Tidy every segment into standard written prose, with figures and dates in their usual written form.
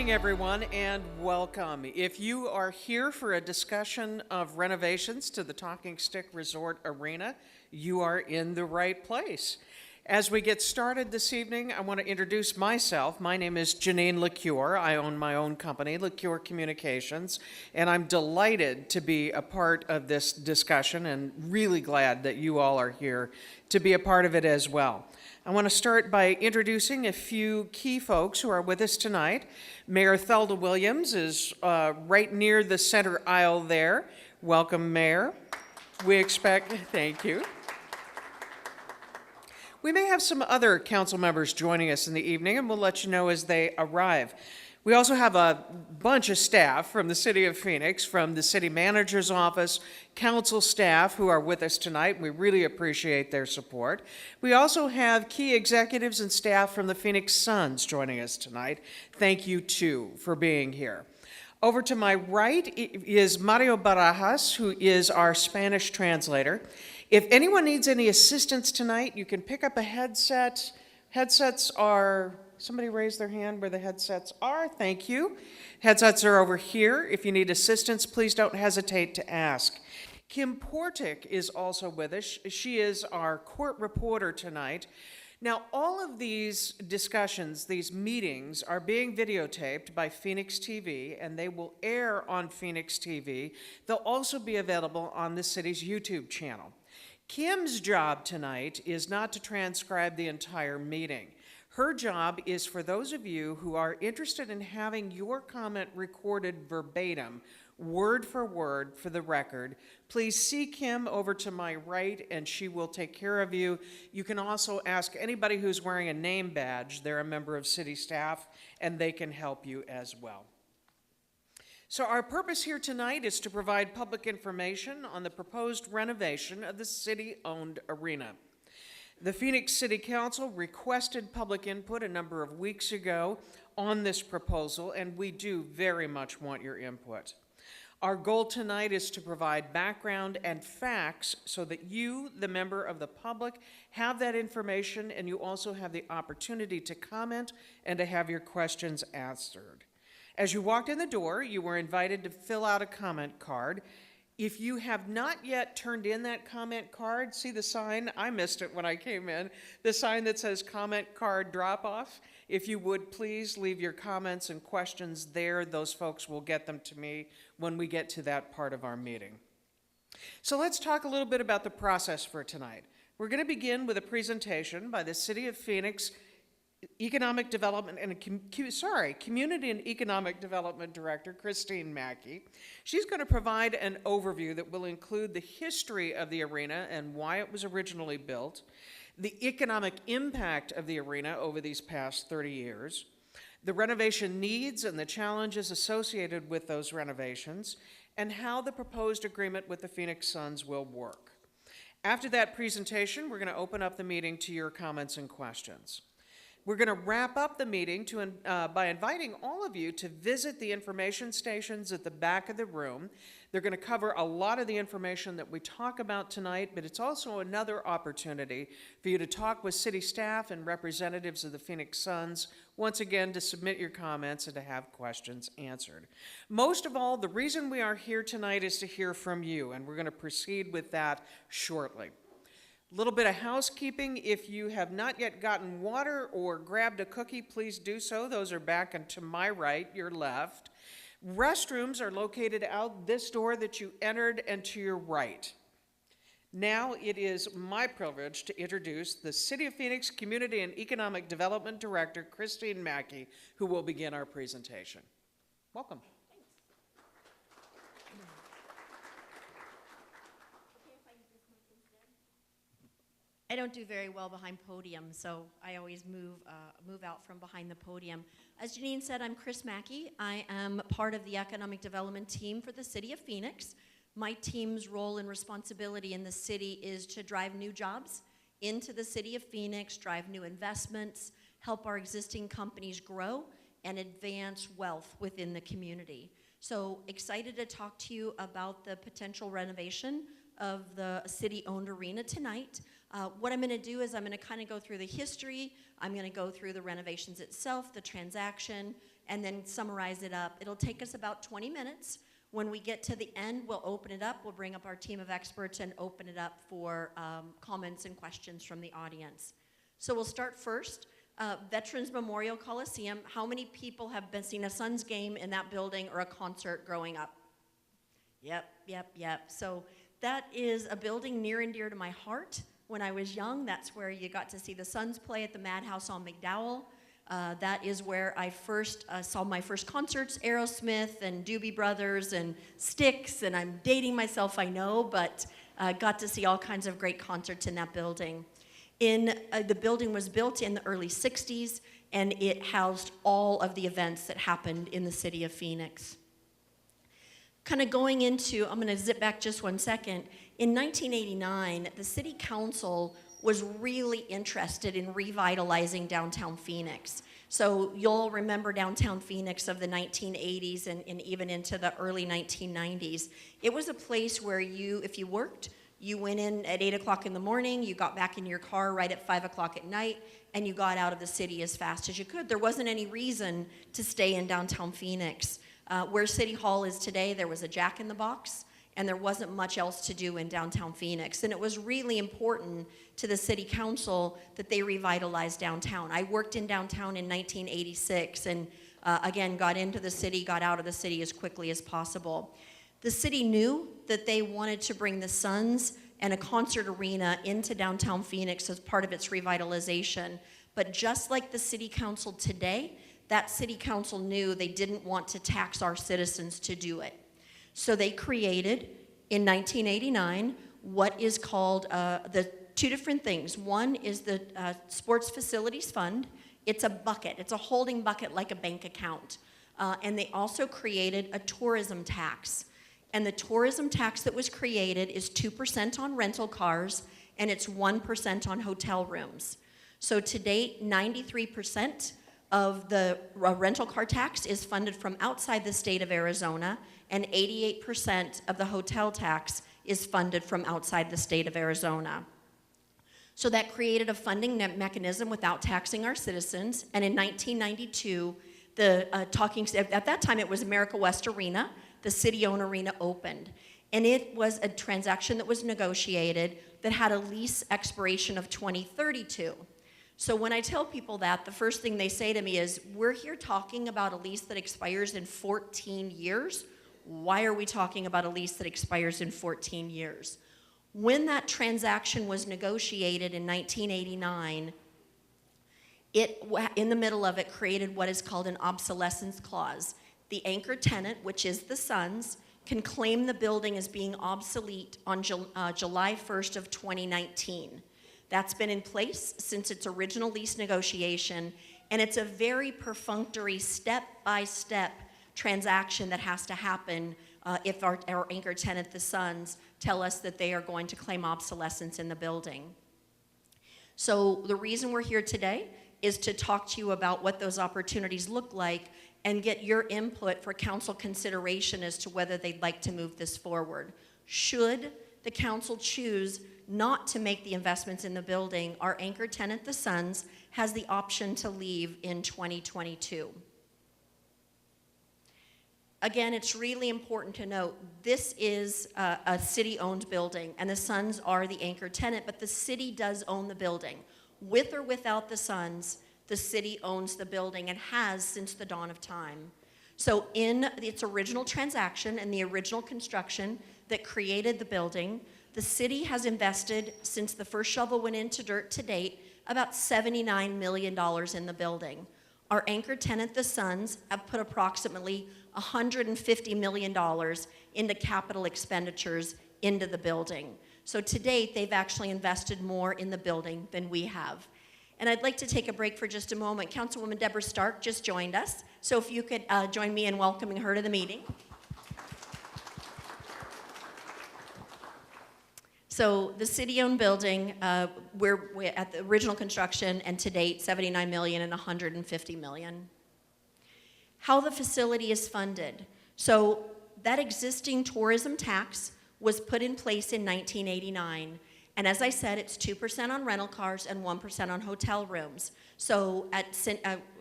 morning, everyone, and welcome. If you are here for a discussion of renovations to the Talking Stick Resort Arena, you are in the right place. As we get started this evening, I want to introduce myself. My name is Janine LeCure. I own my own company, LeCure Communications, and I'm delighted to be a part of this discussion and really glad that you all are here to be a part of it as well. I want to start by introducing a few key folks who are with us tonight. Mayor Thelda Williams is right near the center aisle there. Welcome, Mayor. Thank you. We may have some other council members joining us in the evening, and we'll let you know as they arrive. We also have a bunch of staff from the City of Phoenix, from the City Manager's Office, council staff who are with us tonight. We really appreciate their support. We also have key executives and staff from the Phoenix Suns joining us tonight. Thank you, too, for being here. Over to my right is Mario Barajas, who is our Spanish translator. If anyone needs any assistance tonight, you can pick up a headset. Headsets are, somebody raise their hand where the headsets are. Thank you. Headsets are over here. If you need assistance, please don't hesitate to ask. Kim Portick is also with us. She is our court reporter tonight. Now, all of these discussions, these meetings, are being videotaped by Phoenix TV, and they will air on Phoenix TV. They'll also be available on the city's YouTube channel. Kim's job tonight is not to transcribe the entire meeting. Her job is for those of you who are interested in having your comment recorded verbatim, word for word for the record. Please see Kim over to my right and she will take care of you. You can also ask anybody who's wearing a name badge. They're a member of city staff and they can help you as well. So our purpose here tonight is to provide public information on the proposed renovation of the city-owned arena. The Phoenix City Council requested public input a number of weeks ago on this proposal, and we do very much want your input. Our goal tonight is to provide background and facts so that you, the member of the public, have that information, and you also have the opportunity to comment and to have your questions answered. As you walked in the door, you were invited to fill out a comment card. If you have not yet turned in that comment card, see the sign? I missed it when I came in. The sign that says comment card drop off. If you would please leave your comments and questions there. Those folks will get them to me when we get to that part of our meeting. So let's talk a little bit about the process for tonight. We're going to begin with a presentation by the City of Phoenix Economic Development and Community and Economic Development Director, Christine Mackey. She's going to provide an overview that will include the history of the arena and why it was originally built, the economic impact of the arena over these past 30 years, the renovation needs and the challenges associated with those renovations, and how the proposed agreement with the Phoenix Suns will work. After that presentation, we're going to open up the meeting to your comments and questions. We're going to wrap up the meeting by inviting all of you to visit the information stations at the back of the room. They're going to cover a lot of the information that we talk about tonight, but it's also another opportunity for you to talk with city staff and representatives of the Phoenix Suns, once again to submit your comments and to have questions answered. Most of all, the reason we are here tonight is to hear from you, and we're going to proceed with that shortly. A little bit of housekeeping. If you have not yet gotten water or grabbed a cookie, please do so. Those are back and to my right, your left. Restrooms are located out this door that you entered and to your right. Now it is my privilege to introduce the City of Phoenix Community and Economic Development Director, Christine Mackey, who will begin our presentation. Welcome. I don't do very well behind podiums, so I always move out from behind the podium. As Janine said, I'm Chris Mackey. I am part of the economic development team for the City of Phoenix. My team's role and responsibility in the city is to drive new jobs into the City of Phoenix, drive new investments, help our existing companies grow, and advance wealth within the community. So excited to talk to you about the potential renovation of the city-owned arena tonight. What I'm going to do is I'm going to kind of go through the history, I'm going to go through the renovations itself, the transaction, and then summarize it up. It'll take us about 20 minutes. When we get to the end, we'll open it up. We'll bring up our team of experts and open it up for comments and questions from the audience. So we'll start first. Veterans Memorial Coliseum. How many people have seen a Suns game in that building or a concert growing up? Yep. So that is a building near and dear to my heart. When I was young, that's where you got to see the Suns play at the Madhouse on McDowell. That is where I first saw my first concerts, Aerosmith and Doobie Brothers and Styx, and I'm dating myself, I know, but got to see all kinds of great concerts in that building. The building was built in the early 60s, and it housed all of the events that happened in the city of Phoenix. Kind of going into, I'm going to zip back just one second. In 1989, the city council was really interested in revitalizing downtown Phoenix. So you'll remember downtown Phoenix of the 1980s and even into the early 1990s. It was a place where if you worked, you went in at 8 o'clock in the morning, you got back in your car right at 5 o'clock at night, and you got out of the city as fast as you could. There wasn't any reason to stay in downtown Phoenix. Where City Hall is today, there was a Jack in the Box, and there wasn't much else to do in downtown Phoenix. And it was really important to the city council that they revitalize downtown. I worked in downtown in 1986, and again, got into the city, got out of the city as quickly as possible. The city knew that they wanted to bring the Suns and a concert arena into downtown Phoenix as part of its revitalization. But just like the city council today, that city council knew they didn't want to tax our citizens to do it. So they created, in 1989, what is called the two different things. One is the Sports Facilities Fund. It's a bucket. It's a holding bucket like a bank account. And they also created a tourism tax. And the tourism tax that was created is 2% on rental cars, and it's 1% on hotel rooms. So to date, 93% of the rental car tax is funded from outside the state of Arizona, and 88% of the hotel tax is funded from outside the state of Arizona. So that created a funding mechanism without taxing our citizens, and in 1992, at that time it was America West Arena, the city-owned arena opened. And it was a transaction that was negotiated that had a lease expiration of 2032. So when I tell people that, the first thing they say to me is, we're here talking about a lease that expires in 14 years. Why are we talking about a lease that expires in 14 years? When that transaction was negotiated in 1989, in the middle of it, created what is called an obsolescence clause. The anchor tenant, which is the Suns, can claim the building as being obsolete on July 1st of 2019. That's been in place since its original lease negotiation, and it's a very perfunctory, step-by-step transaction that has to happen if our anchor tenant, the Suns, tell us that they are going to claim obsolescence in the building. So the reason we're here today is to talk to you about what those opportunities look like and get your input for council consideration as to whether they'd like to move this forward. Should the council choose not to make the investments in the building, our anchor tenant, the Suns, has the option to leave in 2022. Again, it's really important to note, this is a city-owned building, and the Suns are the anchor tenant, but the city does own the building. With or without the Suns, the city owns the building and has since the dawn of time. So in its original transaction and the original construction that created the building, the city has invested, since the first shovel went into dirt to date, about $79 million in the building. Our anchor tenant, the Suns, have put approximately $150 million into capital expenditures into the building. So to date, they've actually invested more in the building than we have. And I'd like to take a break for just a moment. Councilwoman Deborah Stark just joined us. So if you could join me in welcoming her to the meeting. So the city-owned building, we're at the original construction, and to date, $79 million and $150 million. How the facility is funded. So that existing tourism tax was put in place in 1989, And as I said, it's 2% on rental cars and 1% on hotel rooms. So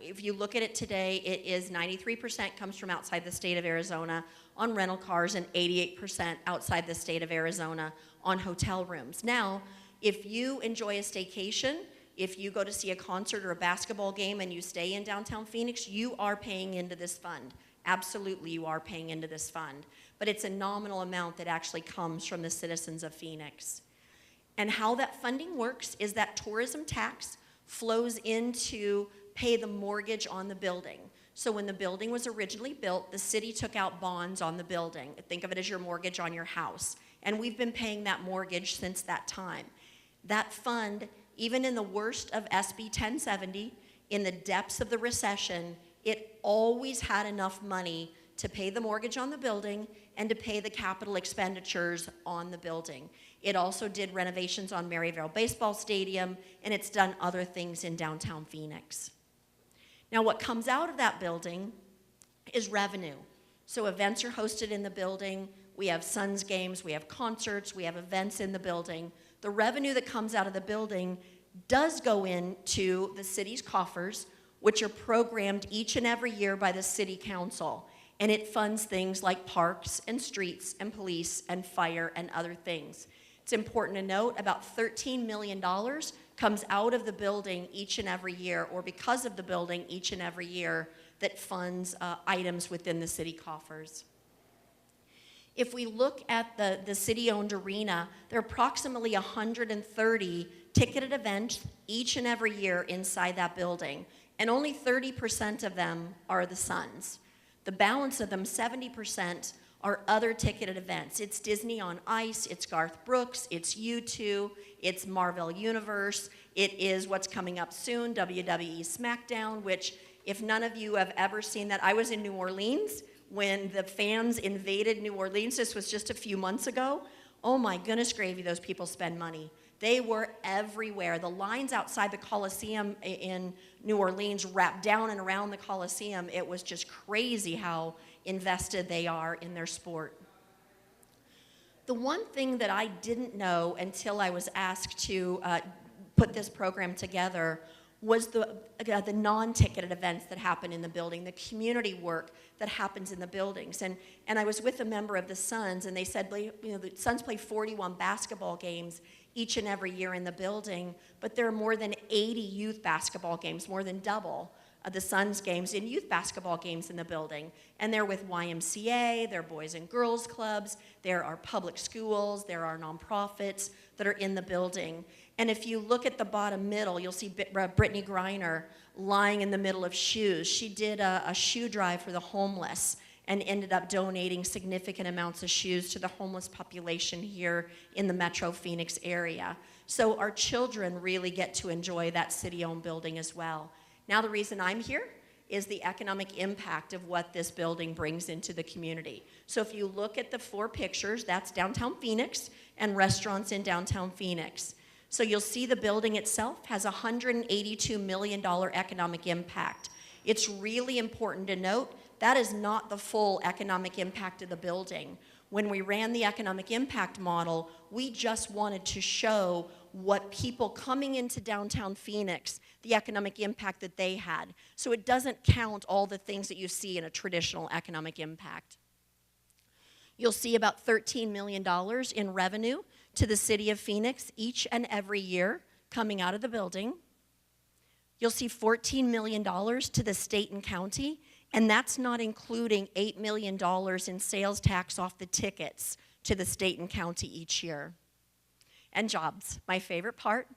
if you look at it today, it is 93% comes from outside the state of Arizona on rental cars and 88% outside the state of Arizona on hotel rooms. Now, if you enjoy a staycation, if you go to see a concert or a basketball game and you stay in downtown Phoenix, you are paying into this fund. Absolutely, you are paying into this fund. But it's a nominal amount that actually comes from the citizens of Phoenix. And how that funding works is that tourism tax flows into pay the mortgage on the building. So when the building was originally built, the city took out bonds on the building. Think of it as your mortgage on your house. And we've been paying that mortgage since that time. That fund, even in the worst of SB 1070, in the depths of the recession, it always had enough money to pay the mortgage on the building and to pay the capital expenditures on the building. It also did renovations on Maryvale Baseball Stadium, and it's done other things in downtown Phoenix. Now, what comes out of that building is revenue. So events are hosted in the building. We have Suns games, we have concerts, we have events in the building. The revenue that comes out of the building does go into the city's coffers, which are programmed each and every year by the city council. And it funds things like parks and streets and police and fire and other things. It's important to note about $13 million comes out of the building each and every year, or because of the building each and every year, that funds items within the city coffers. If we look at the city-owned arena, there are approximately 130 ticketed events each and every year inside that building, and only 30% of them are the Suns. The balance of them, 70%, are other ticketed events. It's Disney on Ice, it's Garth Brooks, it's U2, it's Marvel Universe, it is what's coming up soon, WWE SmackDown, which if none of you have ever seen that, I was in New Orleans when the fans invaded New Orleans. This was just a few months ago. Oh my goodness gravy, those people spend money. They were everywhere. The lines outside the Coliseum in New Orleans wrapped down and around the Coliseum. It was just crazy how invested they are in their sport. The one thing that I didn't know until I was asked to put this program together was the non-ticketed events that happen in the building, the community work that happens in the buildings. And I was with a member of the Suns, and they said, you know, the Suns play 41 basketball games each and every year in the building, but there are more than 80 youth basketball games, more than double the Suns games in youth basketball games in the building. And they're with YMCA, there are Boys and Girls Clubs, there are public schools, there are nonprofits that are in the building. And if you look at the bottom middle, you'll see Brittany Griner lying in the middle of shoes. She did a shoe drive for the homeless and ended up donating significant amounts of shoes to the homeless population here in the Metro Phoenix area. So our children really get to enjoy that city-owned building as well. Now the reason I'm here is the economic impact of what this building brings into the community. So if you look at the 4 pictures, that's downtown Phoenix and restaurants in downtown Phoenix. So you'll see the building itself has a $182 million economic impact. It's really important to note that is not the full economic impact of the building. When we ran the economic impact model, we just wanted to show what people coming into downtown Phoenix, the economic impact that they had. So it doesn't count all the things that you see in a traditional economic impact. You'll see about $13 million in revenue to the city of Phoenix each and every year coming out of the building. You'll see $14 million to the state and county, and that's not including $8 million in sales tax off the tickets to the state and county each year. And jobs, my favorite part.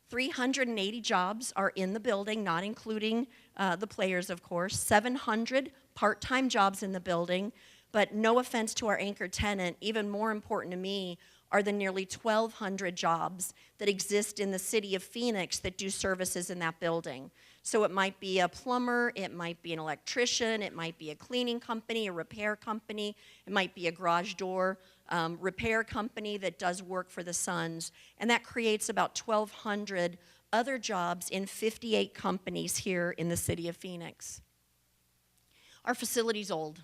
380 jobs are in the building, not including the players, of course. 700 part-time jobs in the building, but no offense to our anchor tenant, even more important to me are the nearly 1,200 jobs that exist in the city of Phoenix that do services in that building. So it might be a plumber, it might be an electrician, it might be a cleaning company, a repair company, it might be a garage door repair company that does work for the Suns. And that creates about 1,200 other jobs in 58 companies here in the city of Phoenix. Our facility's old.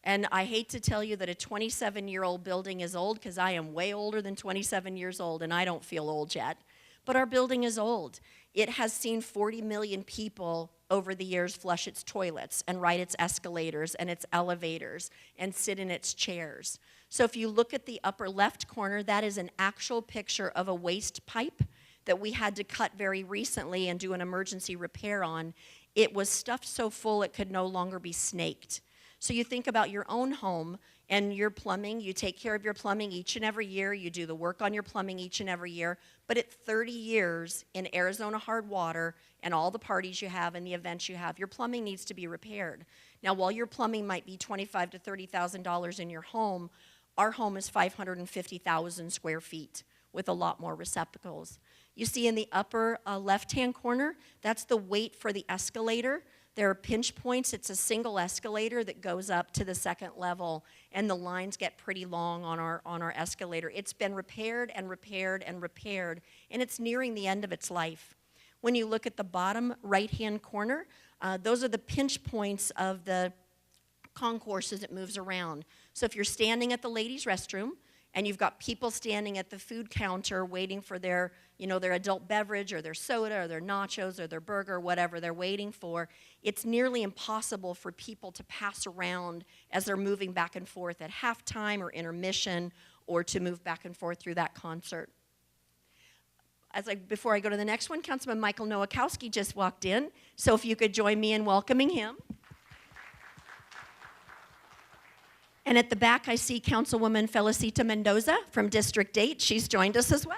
And I hate to tell you that a 27-year-old building is old, because I am way older than 27 years old, and I don't feel old yet. But our building is old. It has seen 40 million people over the years flush its toilets and ride its escalators and its elevators and sit in its chairs. So if you look at the upper left corner, that is an actual picture of a waste pipe that we had to cut very recently and do an emergency repair on. It was stuffed so full it could no longer be snaked. So you think about your own home and your plumbing. You take care of your plumbing each and every year. You do the work on your plumbing each and every year. But at 30 years in Arizona hard water and all the parties you have and the events you have, your plumbing needs to be repaired. Now, while your plumbing might be $25,000 to $30,000 in your home, our home is 550,000 square feet with a lot more receptacles. You see in the upper left-hand corner, that's the weight for the escalator. There are pinch points. It's a single escalator that goes up to the second level, and the lines get pretty long on our escalator. It's been repaired and repaired and repaired, and it's nearing the end of its life. When you look at the bottom right-hand corner, those are the pinch points of the concourse as it moves around. So if you're standing at the ladies' restroom, and you've got people standing at the food counter waiting for their adult beverage or their soda or their nachos or their burger, whatever they're waiting for, it's nearly impossible for people to pass around as they're moving back and forth at halftime or intermission, or to move back and forth through that concert. Before I go to the next one, Councilman Michael Nowakowski just walked in, so if you could join me in welcoming him. And at the back, I see Councilwoman Felicita Mendoza from District 8. She's joined us as well.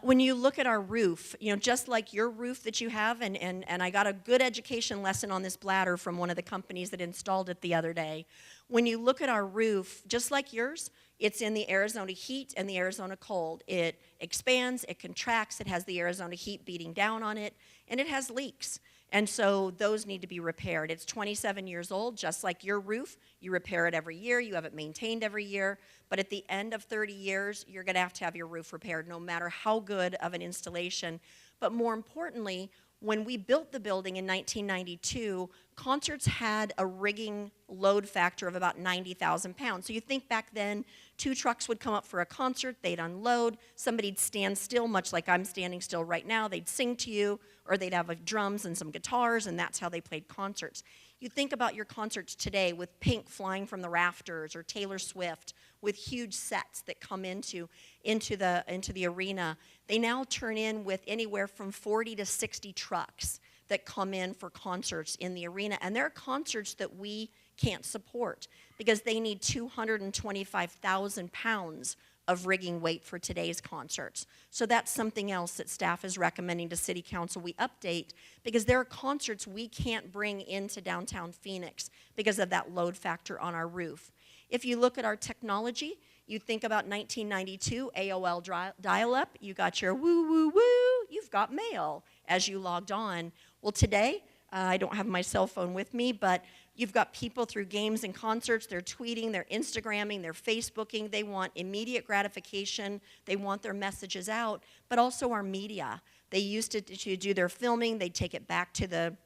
When you look at our roof, just like your roof that you have, and I got a good education lesson on this bladder from one of the companies that installed it the other day. When you look at our roof, just like yours, it's in the Arizona heat and the Arizona cold. It expands, it contracts, it has the Arizona heat beating down on it, and it has leaks. And so those need to be repaired. It's 27 years old, just like your roof. You repair it every year. You have it maintained every year. But at the end of 30 years, you're going to have your roof repaired, no matter how good of an installation. But more importantly, when we built the building in 1992, concerts had a rigging load factor of about 90,000 pounds. So you think back then, 2 trucks would come up for a concert, they'd unload, somebody'd stand still, much like I'm standing still right now, they'd sing to you, or they'd have drums and some guitars, and that's how they played concerts. You think about your concerts today with Pink flying from the rafters, or Taylor Swift with huge sets that come into the arena. They now turn in with anywhere from 40 to 60 trucks that come in for concerts in the arena. And there are concerts that we can't support because they need 225,000 pounds of rigging weight for today's concerts. So that's something else that staff is recommending to City Council we update, because there are concerts we can't bring into downtown Phoenix because of that load factor on our roof. If you look at our technology, you think about 1992, AOL dial-up, you got your woo, woo, woo, you've got mail as you logged on. Well, today, I don't have my cell phone with me, but you've got people through games and concerts, they're tweeting, they're Instagramming, they're Facebooking, they want immediate gratification, they want their messages out, but also our media. They used to do their filming, they'd take it back to the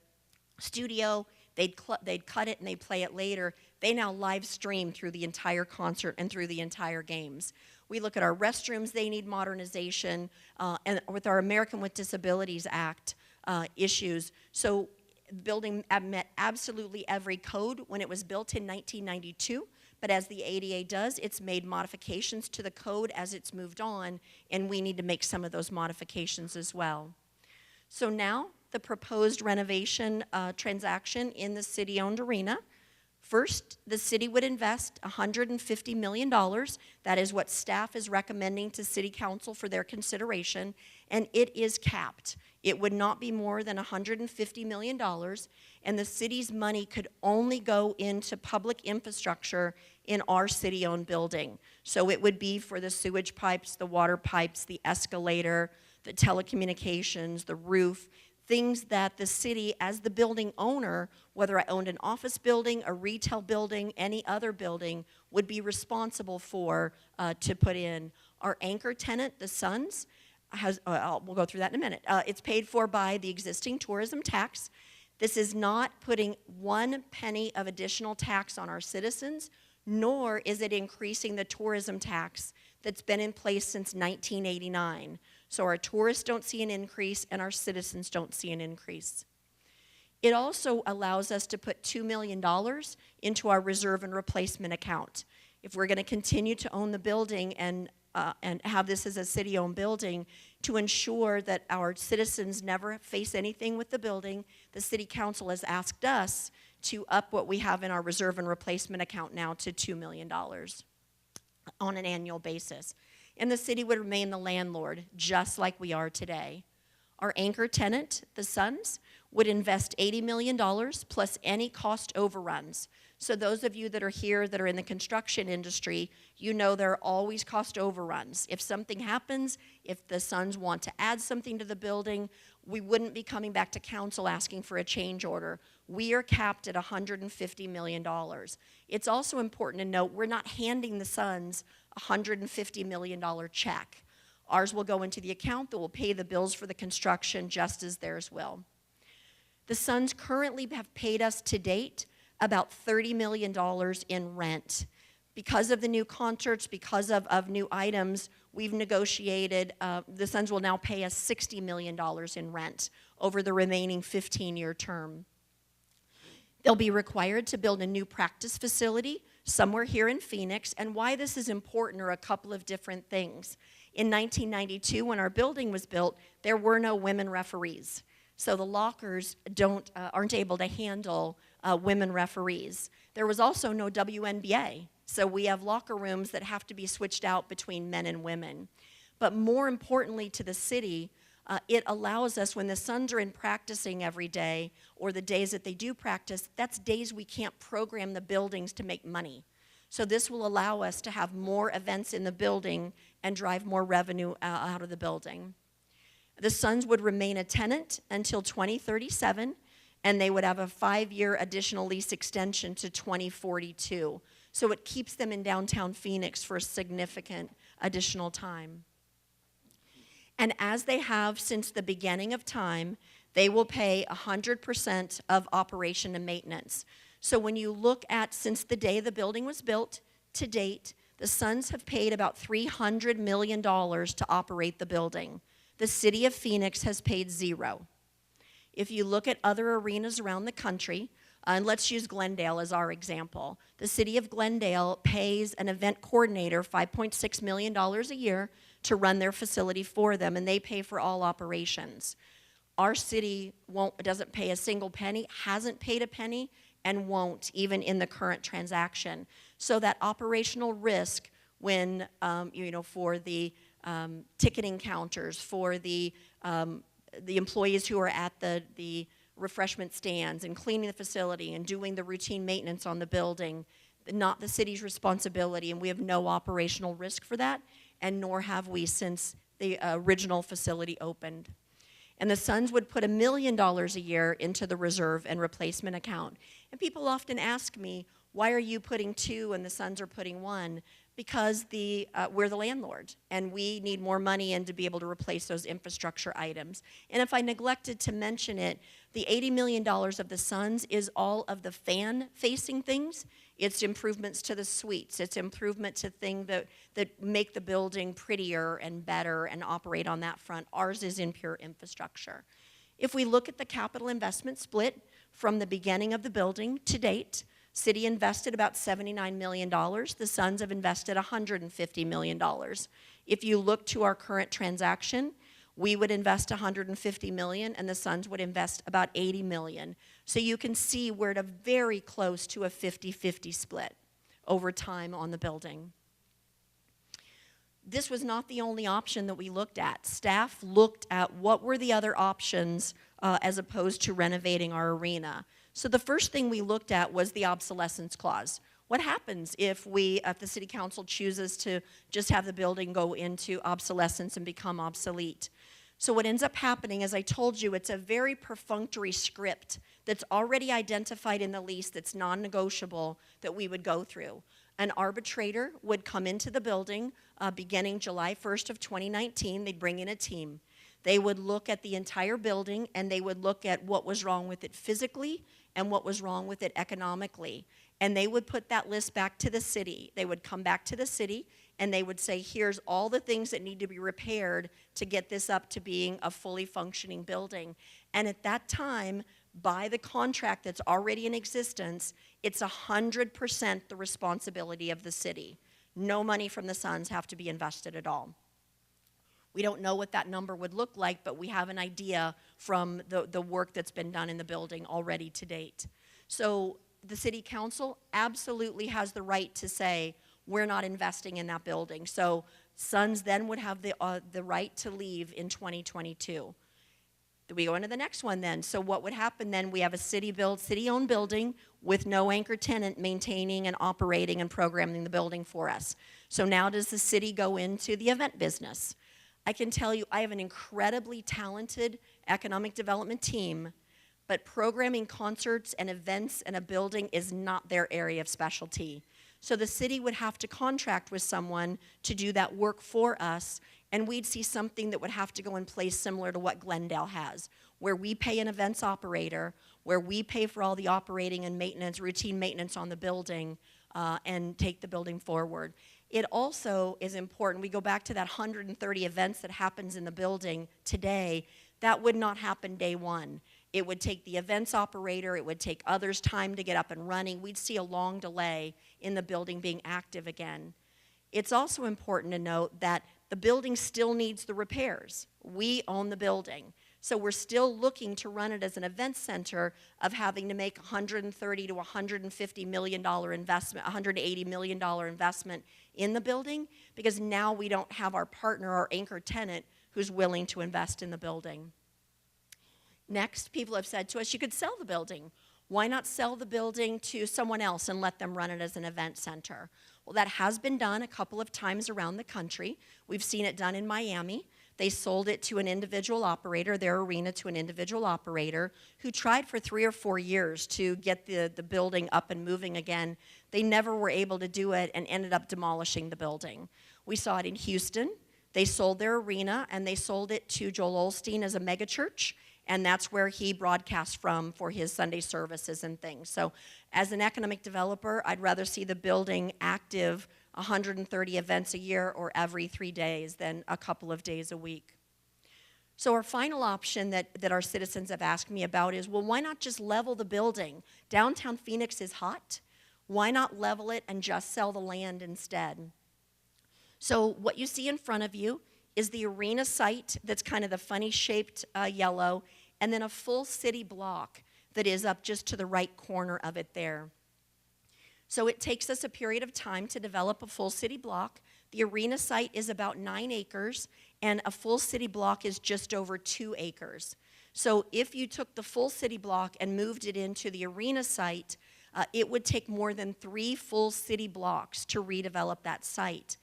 studio, they'd cut it and they'd play it later. They now live stream through the entire concert and through the entire games. We look at our restrooms, they need modernization, and with our American with Disabilities Act issues. So the building met absolutely every code when it was built in 1992, but as the ADA does, it's made modifications to the code as it's moved on, and we need to make some of those modifications as well. So now, the proposed renovation transaction in the city-owned arena. First, the city would invest $150 million. That is what staff is recommending to City Council for their consideration, and it is capped. It would not be more than $150 million, and the city's money could only go into public infrastructure in our city-owned building. So it would be for the sewage pipes, the water pipes, the escalator, the telecommunications, the roof, things that the city, as the building owner, whether I owned an office building, a retail building, any other building, would be responsible for to put in. Our anchor tenant, the Suns, we'll go through that in a minute. It's paid for by the existing tourism tax. This is not putting 1 penny of additional tax on our citizens, nor is it increasing the tourism tax that's been in place since 1989. So our tourists don't see an increase and our citizens don't see an increase. It also allows us to put $2 million into our reserve and replacement account. If we're going to continue to own the building and have this as a city-owned building, to ensure that our citizens never face anything with the building, the City Council has asked us to up what we have in our reserve and replacement account now to $2 million on an annual basis. And the city would remain the landlord, just like we are today. Our anchor tenant, the Suns, would invest $80 million plus any cost overruns. So those of you that are here that are in the construction industry, you know there are always cost overruns. If something happens, if the Suns want to add something to the building, we wouldn't be coming back to council asking for a change order. We are capped at $150 million. It's also important to note we're not handing the Suns a $150 million check. Ours will go into the account that will pay the bills for the construction just as theirs will. The Suns currently have paid us to date about $30 million in rent. Because of the new concerts, because of new items, we've negotiated, the Suns will now pay us $60 million in rent over the remaining 15-year term. They'll be required to build a new practice facility somewhere here in Phoenix, and why this is important are a couple of different things. In 1992, when our building was built, there were no women referees. So the lockers aren't able to handle women referees. There was also no WNBA. So we have locker rooms that have to be switched out between men and women. But more importantly to the city, it allows us, when the Suns are in practicing every day, or the days that they do practice, that's days we can't program the buildings to make money. So this will allow us to have more events in the building and drive more revenue out of the building. The Suns would remain a tenant until 2037, and they would have a 5-year additional lease extension to 2042. So it keeps them in downtown Phoenix for a significant additional time. And as they have since the beginning of time, they will pay 100% of operation and maintenance. So when you look at since the day the building was built to date, the Suns have paid about $300 million to operate the building. The city of Phoenix has paid $0. If you look at other arenas around the country, and let's use Glendale as our example. The city of Glendale pays an event coordinator $5.6 million a year to run their facility for them, and they pay for all operations. Our city doesn't pay a single penny, hasn't paid a penny, and won't even in the current transaction. So that operational risk when, for the ticketing counters, for the employees who are at the refreshment stands and cleaning the facility and doing the routine maintenance on the building, not the city's responsibility, and we have no operational risk for that, and nor have we since the original facility opened. And the Suns would put $1 million a year into the reserve and replacement account. And people often ask me, why are you putting 2 and the Suns are putting 1? Because we're the landlord, and we need more money in to be able to replace those infrastructure items. And if I neglected to mention it, the $80 million of the Suns is all of the fan-facing things. It's improvements to the suites. It's improvement to things that make the building prettier and better and operate on that front. Ours is in pure infrastructure. If we look at the capital investment split from the beginning of the building to date, City invested about $79 million. The Suns have invested $150 million. If you look to our current transaction, we would invest $150 million, and the Suns would invest about $80 million. So you can see we're at a very close to a 50-50 split over time on the building. This was not the only option that we looked at. Staff looked at what were the other options as opposed to renovating our arena. So the first thing we looked at was the obsolescence clause. What happens if the City Council chooses to just have the building go into obsolescence and become obsolete? So what ends up happening, as I told you, it's a very perfunctory script that's already identified in the lease that's non-negotiable that we would go through. An arbitrator would come into the building beginning July 1st of 2019. They'd bring in a team. They would look at the entire building, and they would look at what was wrong with it physically and what was wrong with it economically. And they would put that list back to the city. They would come back to the city, and they would say, here's all the things that need to be repaired to get this up to being a fully functioning building. And at that time, by the contract that's already in existence, it's 100% the responsibility of the city. No money from the Suns have to be invested at all. We don't know what that number would look like, but we have an idea from the work that's been done in the building already to date. So the city council absolutely has the right to say, we're not investing in that building. So Suns then would have the right to leave in 2022. We go into the next one then. So what would happen then? We have a city-owned building with no anchor tenant maintaining and operating and programming the building for us. So now does the city go into the event business? I can tell you I have an incredibly talented economic development team, but programming concerts and events in a building is not their area of specialty. So the city would have to contract with someone to do that work for us, and we'd see something that would have to go in place similar to what Glendale has, where we pay an events operator, where we pay for all the operating and maintenance, routine maintenance on the building, and take the building forward. It also is important, we go back to that 130 events that happens in the building today, that would not happen day one. It would take the events operator, it would take others time to get up and running. We'd see a long delay in the building being active again. It's also important to note that the building still needs the repairs. We own the building. So we're still looking to run it as an event center of having to make $130 to $150 million investment, $180 million investment in the building, because now we don't have our partner, our anchor tenant, who's willing to invest in the building. Next, people have said to us, you could sell the building. Why not sell the building to someone else and let them run it as an event center? Well, that has been done a couple of times around the country. We've seen it done in Miami. They sold it to an individual operator, their arena to an individual operator, who tried for 3 or 4 years to get the building up and moving again. They never were able to do it and ended up demolishing the building. We saw it in Houston. They sold their arena, and they sold it to Joel Osteen as a megachurch, and that's where he broadcasts from for his Sunday services and things. So as an economic developer, I'd rather see the building active 130 events a year or every 3 days than a couple of days a week. So our final option that our citizens have asked me about is, well, why not just level the building? Downtown Phoenix is hot. Why not level it and just sell the land instead? So what you see in front of you is the arena site that's kind of the funny shaped yellow, and then a full city block that is up just to the right corner of it there. So it takes us a period of time to develop a full city block. The arena site is about 9 acres, and a full city block is just over 2 acres. So if you took the full city block and moved it into the arena site, it would take more than 3 full city blocks to redevelop that site.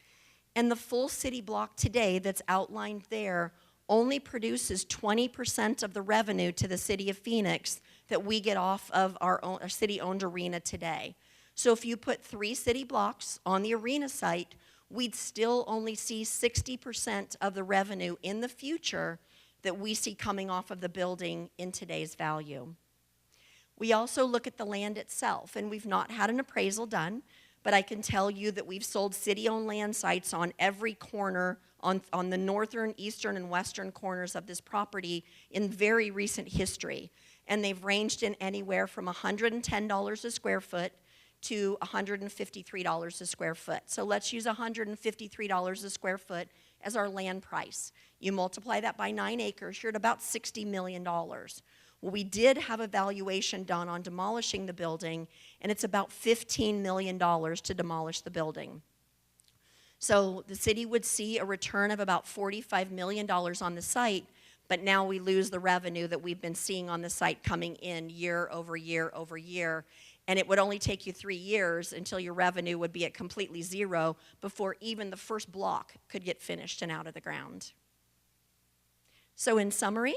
And the full city block today that's outlined there only produces 20% of the revenue to the city of Phoenix that we get off of our city-owned arena today. So if you put 3 city blocks on the arena site, we'd still only see 60% of the revenue in the future that we see coming off of the building in today's value. We also look at the land itself, and we've not had an appraisal done, but I can tell you that we've sold city-owned land sites on every corner on the northern, eastern, and western corners of this property in very recent history. And they've ranged in anywhere from $110 a square foot to $153 a square foot. So let's use $153 a square foot as our land price. You multiply that by 9 acres, you're at about $60 million. Well, we did have a valuation done on demolishing the building, and it's about $15 million to demolish the building. So the city would see a return of about $45 million on the site, but now we lose the revenue that we've been seeing on the site coming in year over year over year. And it would only take you 3 years until your revenue would be at completely zero before even the first block could get finished and out of the ground. So in summary,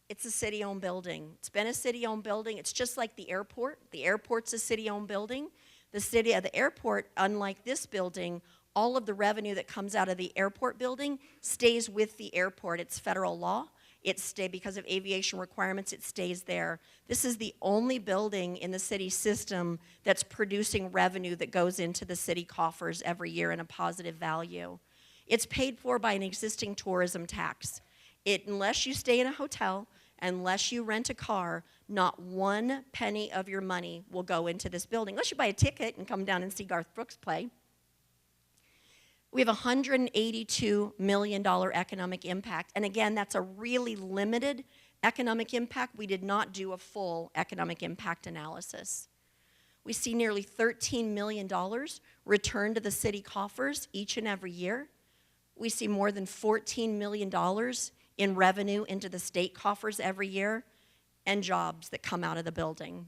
it's a city-owned building. It's been a city-owned building. It's just like the airport. The airport's a city-owned building. The airport, unlike this building, all of the revenue that comes out of the airport building stays with the airport. It's federal law. Because of aviation requirements, it stays there. This is the only building in the city system that's producing revenue that goes into the city coffers every year in a positive value. It's paid for by an existing tourism tax. Unless you stay in a hotel, unless you rent a car, not one penny of your money will go into this building, unless you buy a ticket and come down and see Garth Brooks play. We have a $182 million economic impact. And again, that's a really limited economic impact. We did not do a full economic impact analysis. We see nearly $13 million returned to the city coffers each and every year. We see more than $14 million in revenue into the state coffers every year, and jobs that come out of the building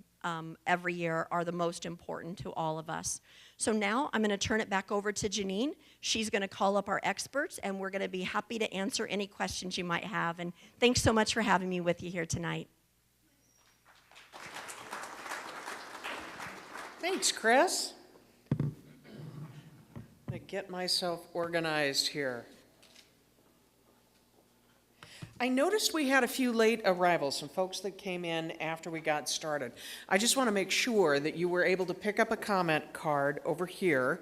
every year are the most important to all of us. So now I'm going to turn it back over to Janine. She's going to call up our experts, and we're going to be happy to answer any questions you might have. And thanks so much for having me with you here tonight. Thanks, Chris. I'm going to get myself organized here. I noticed we had a few late arrivals, some folks that came in after we got started. I just want to make sure that you were able to pick up a comment card over here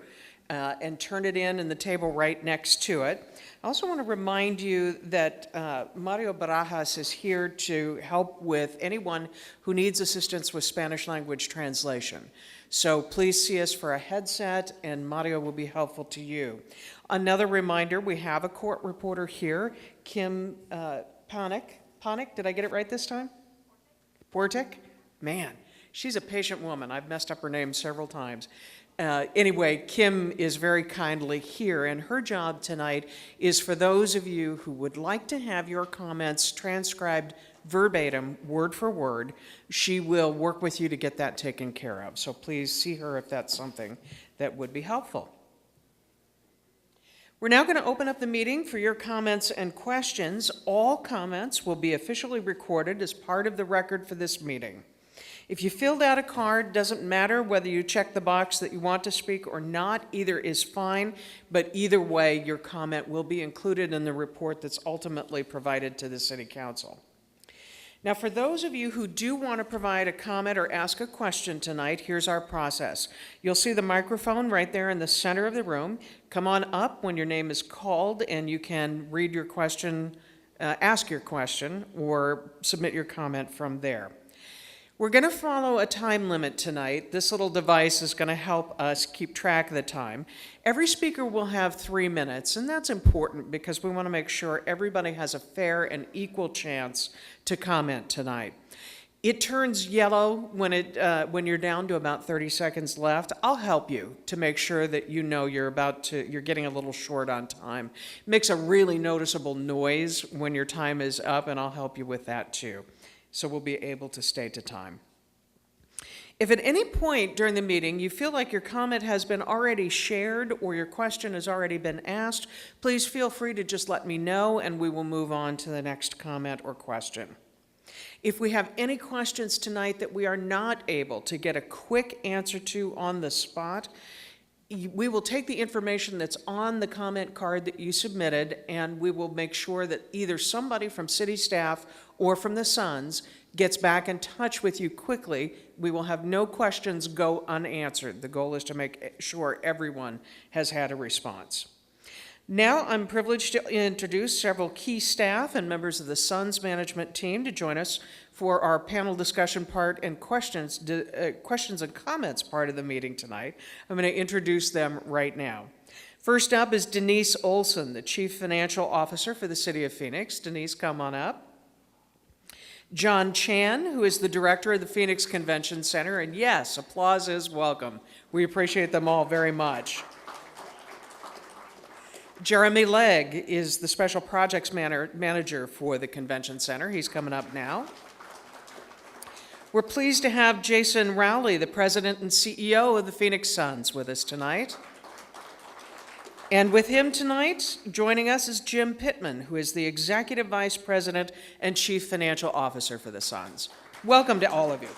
and turn it in the table right next to it. I also want to remind you that Mario Barajas is here to help with anyone who needs assistance with Spanish language translation. So please see us for a headset, and Mario will be helpful to you. Another reminder, we have a court reporter here, Kim Ponick, did I get it right this time? Portik? Man, she's a patient woman. I've messed up her name several times. Anyway, Kim is very kindly here, and her job tonight is for those of you who would like to have your comments transcribed verbatim, word for word. She will work with you to get that taken care of. So please see her if that's something that would be helpful. We're now going to open up the meeting for your comments and questions. All comments will be officially recorded as part of the record for this meeting. If you filled out a card, doesn't matter whether you check the box that you want to speak or not, either is fine, but either way, your comment will be included in the report that's ultimately provided to the City Council. Now, for those of you who do want to provide a comment or ask a question tonight, here's our process. You'll see the microphone right there in the center of the room. Come on up when your name is called, and you can read your question, ask your question, or submit your comment from there. We're going to follow a time limit tonight. This little device is going to help us keep track of the time. Every speaker will have 3 minutes, and that's important because we want to make sure everybody has a fair and equal chance to comment tonight. It turns yellow when you're down to about 30 seconds left. I'll help you to make sure that you know you're getting a little short on time. It makes a really noticeable noise when your time is up, and I'll help you with that too. So we'll be able to stay to time. If at any point during the meeting you feel like your comment has been already shared or your question has already been asked, please feel free to just let me know, and we will move on to the next comment or question. If we have any questions tonight that we are not able to get a quick answer to on the spot, we will take the information that's on the comment card that you submitted, and we will make sure that either somebody from city staff or from the Suns gets back in touch with you quickly. We will have no questions go unanswered. The goal is to make sure everyone has had a response. Now I'm privileged to introduce several key staff and members of the Suns management team to join us for our panel discussion part and questions and comments part of the meeting tonight. I'm going to introduce them right now. First up is Denise Olson, the Chief Financial Officer for the City of Phoenix. Denise, come on up. John Chan, who is the Director of the Phoenix Convention Center, and yes, applause is welcome. We appreciate them all very much. Jeremy Legg is the Special Projects Manager for the Convention Center. He's coming up now. We're pleased to have Jason Rowley, the President and CEO of the Phoenix Suns, with us tonight. And with him tonight, joining us is Jim Pittman, who is the Executive Vice President and Chief Financial Officer for the Suns. Welcome to all of you.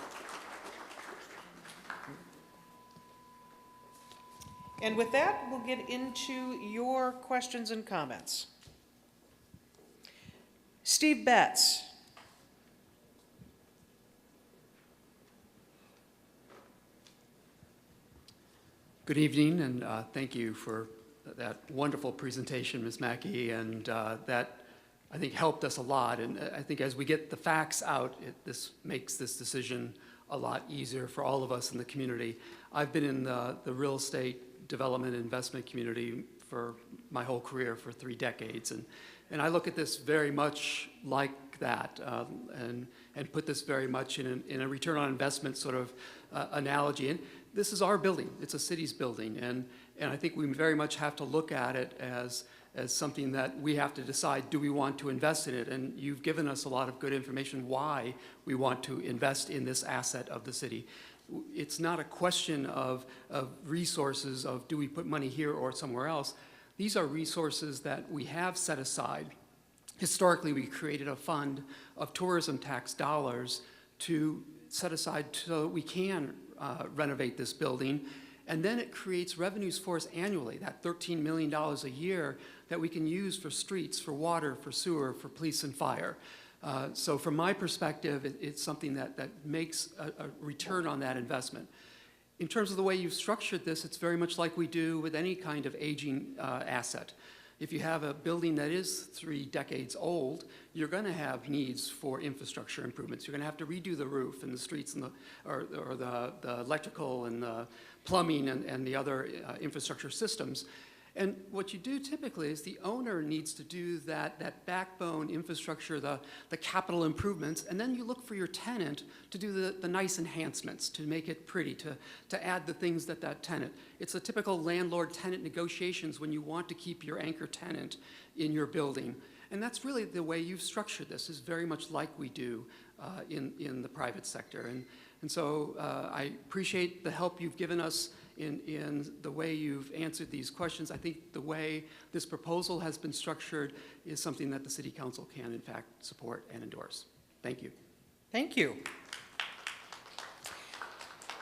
And with that, we'll get into your questions and comments. Steve Betts. Good evening, and thank you for that wonderful presentation, Ms. Mackey, and that, I think, helped us a lot. And I think as we get the facts out, this makes this decision a lot easier for all of us in the community. I've been in the real estate development and investment community for my whole career, for 3 decades, and I look at this very much like that, and put this very much in a return on investment sort of analogy. And this is our building. It's a city's building, and I think we very much have to look at it as something that we have to decide, do we want to invest in it? And you've given us a lot of good information why we want to invest in this asset of the city. It's not a question of resources, of do we put money here or somewhere else. These are resources that we have set aside. Historically, we created a fund of tourism tax dollars to set aside so that we can renovate this building. And then it creates revenues for us annually, that $13 million a year that we can use for streets, for water, for sewer, for police and fire. So from my perspective, it's something that makes a return on that investment. In terms of the way you've structured this, it's very much like we do with any kind of aging asset. If you have a building that is 3 decades old, you're going to have needs for infrastructure improvements. You're going to have to redo the roof and the streets and the electrical and the plumbing and the other infrastructure systems. And what you do typically is the owner needs to do that backbone infrastructure, the capital improvements, and then you look for your tenant to do the nice enhancements, to make it pretty, to add the things that tenant. It's a typical landlord-tenant negotiations when you want to keep your anchor tenant in your building. And that's really the way you've structured this, is very much like we do in the private sector. And so I appreciate the help you've given us in the way you've answered these questions. I think the way this proposal has been structured is something that the City Council can, in fact, support and endorse. Thank you. Thank you.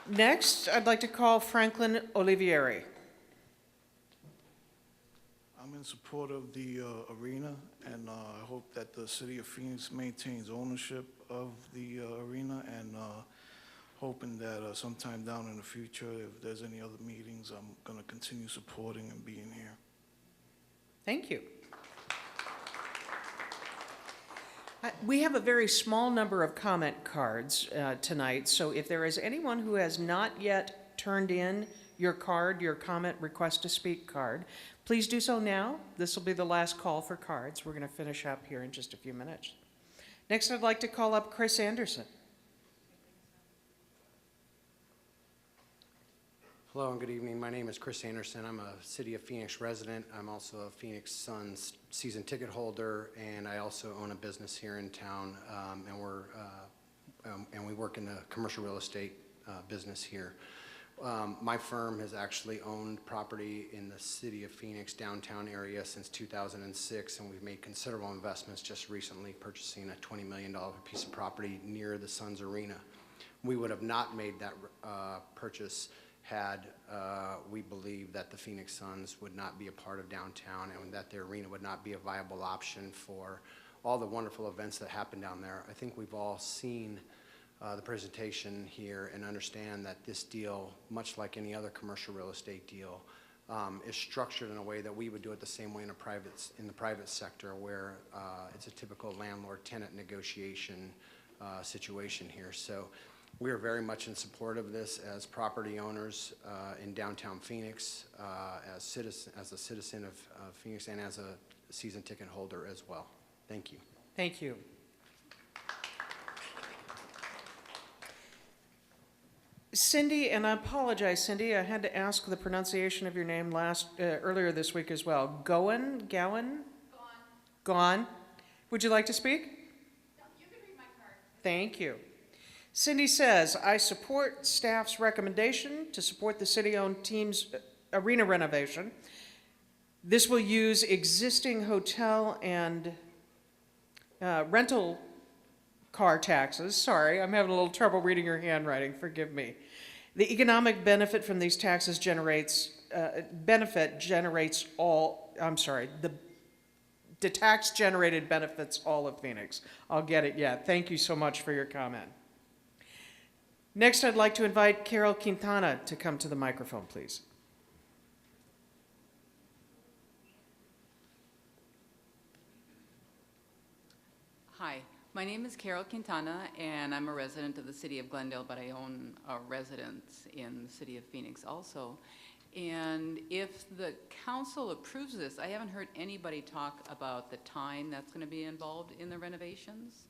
Next, I'd like to call Franklin Olivieri. I'm in support of the arena, and I hope that the City of Phoenix maintains ownership of the arena, and hoping that sometime down in the future, if there's any other meetings, I'm going to continue supporting and being here. Thank you. We have a very small number of comment cards tonight, so if there is anyone who has not yet turned in your card, your comment request to speak card, please do so now. This will be the last call for cards. We're going to finish up here in just a few minutes. Next, I'd like to call up Chris Anderson. Hello and good evening. My name is Chris Anderson. I'm a City of Phoenix resident. I'm also a Phoenix Suns season ticket holder, and I also own a business here in town. And we work in the commercial real estate business here. My firm has actually owned property in the City of Phoenix downtown area since 2006, and we've made considerable investments, just recently purchasing a $20 million piece of property near the Suns Arena. We would have not made that purchase had we believed that the Phoenix Suns would not be a part of downtown and that the arena would not be a viable option for all the wonderful events that happen down there. I think we've all seen the presentation here and understand that this deal, much like any other commercial real estate deal, is structured in a way that we would do it the same way in the private sector, where it's a typical landlord-tenant negotiation situation here. So we are very much in support of this as property owners in downtown Phoenix, as a citizen of Phoenix, and as a season ticket holder as well. Thank you. Thank you. Cindy, and I apologize, Cindy, I had to ask the pronunciation of your name earlier this week as well. Gowan? Gone. Would you like to speak? No, you can read my card. Thank you. Cindy says, I support staff's recommendation to support the city-owned team's arena renovation. This will use existing hotel and rental car taxes. Sorry, I'm having a little trouble reading your handwriting, forgive me. The economic benefit from these taxes generates benefit generates all, I'm sorry, the tax generated benefits all of Phoenix. I'll get it yet. Thank you so much for your comment. Next, I'd like to invite Carol Quintana to come to the microphone, please. Hi, my name is Carol Quintana, and I'm a resident of the city of Glendale, but I own a residence in the city of Phoenix also. And if the council approves this, I haven't heard anybody talk about the time that's going to be involved in the renovations.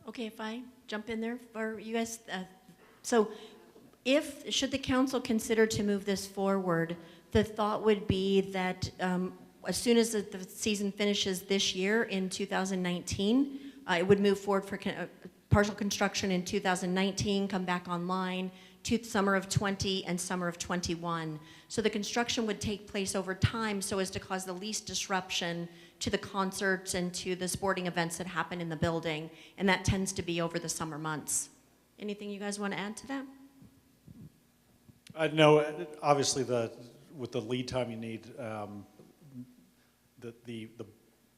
Okay, if I jump in there for you guys. So should the council consider to move this forward, the thought would be that as soon as the season finishes this year in 2019, it would move forward for partial construction in 2019, come back online to summer of 20 and summer of 21. So the construction would take place over time so as to cause the least disruption to the concerts and to the sporting events that happen in the building, and that tends to be over the summer months. Anything you guys want to add to that? No, obviously with the lead time you need, the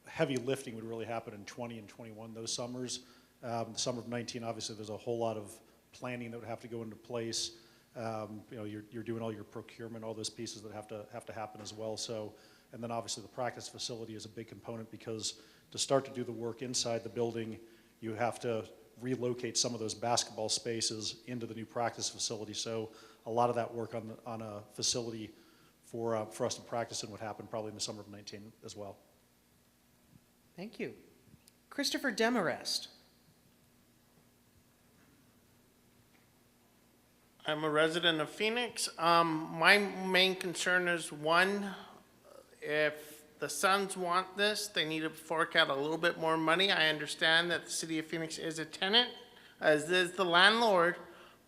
heavy lifting would really happen in 20 and 21, those summers. The summer of 19, obviously there's a whole lot of planning that would have to go into place. You know, you're doing all your procurement, all those pieces that have to happen as well. So, and then obviously the practice facility is a big component, because to start to do the work inside the building, you have to relocate some of those basketball spaces into the new practice facility. So a lot of that work on a facility for us to practice in would happen probably in the summer of 19 as well. Thank you. Christopher Demarest. I'm a resident of Phoenix. My main concern is, one, if the Suns want this, they need to fork out a little bit more money. I understand that the city of Phoenix is a tenant, as is the landlord,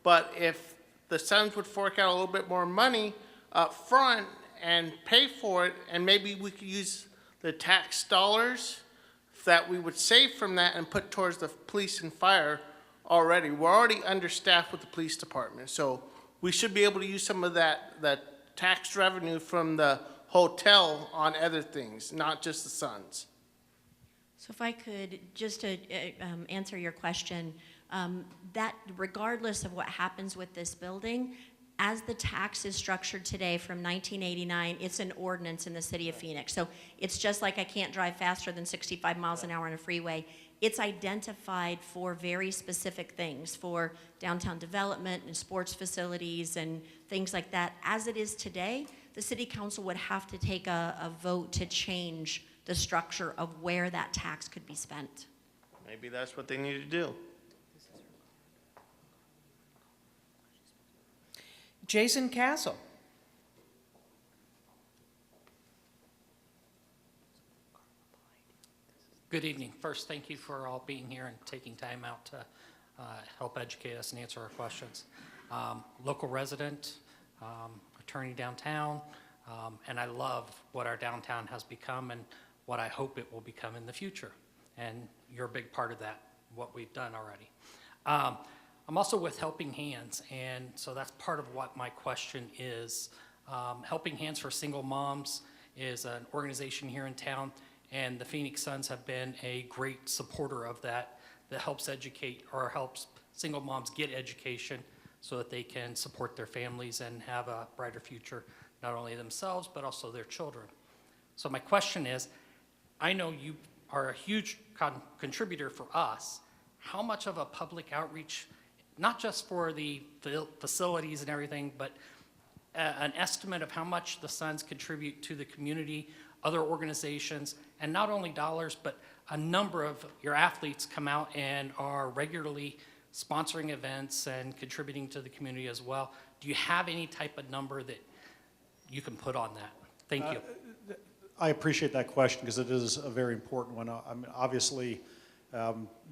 but if the Suns would fork out a little bit more money up front and pay for it, and maybe we could use the tax dollars that we would save from that and put towards the police and fire already. We're already understaffed with the police department, so we should be able to use some of that tax revenue from the hotel on other things, not just the Suns. So if I could, just to answer your question, that regardless of what happens with this building, as the tax is structured today from 1989, it's an ordinance in the city of Phoenix. So it's just like I can't drive faster than 65 miles an hour on a freeway. It's identified for very specific things, for downtown development and sports facilities and things like that. As it is today, the city council would have to take a vote to change the structure of where that tax could be spent. Maybe that's what they need to do. Jason Castle. Good evening. First, thank you for all being here and taking time out to help educate us and answer our questions. Local resident, attorney downtown, and I love what our downtown has become and what I hope it will become in the future. And you're a big part of that, what we've done already. I'm also with Helping Hands, and so that's part of what my question is. Helping Hands for Single Moms is an organization here in town, and the Phoenix Suns have been a great supporter of that helps educate or helps single moms get education so that they can support their families and have a brighter future, not only themselves, but also their children. So my question is, I know you are a huge contributor for us. How much of a public outreach, not just for the facilities and everything, but an estimate of how much the Suns contribute to the community, other organizations, and not only dollars, but a number of your athletes come out and are regularly sponsoring events and contributing to the community as well. Do you have any type of number that you can put on that? Thank you. I appreciate that question because it is a very important one. I mean, obviously,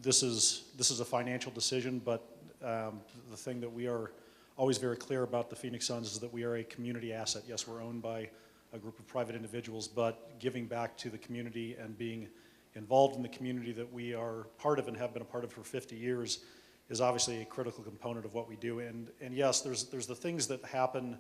this is a financial decision, but the thing that we are always very clear about the Phoenix Suns is that we are a community asset. Yes, we're owned by a group of private individuals, but giving back to the community and being involved in the community that we are part of and have been a part of for 50 years is obviously a critical component of what we do. And yes, there's the things that happen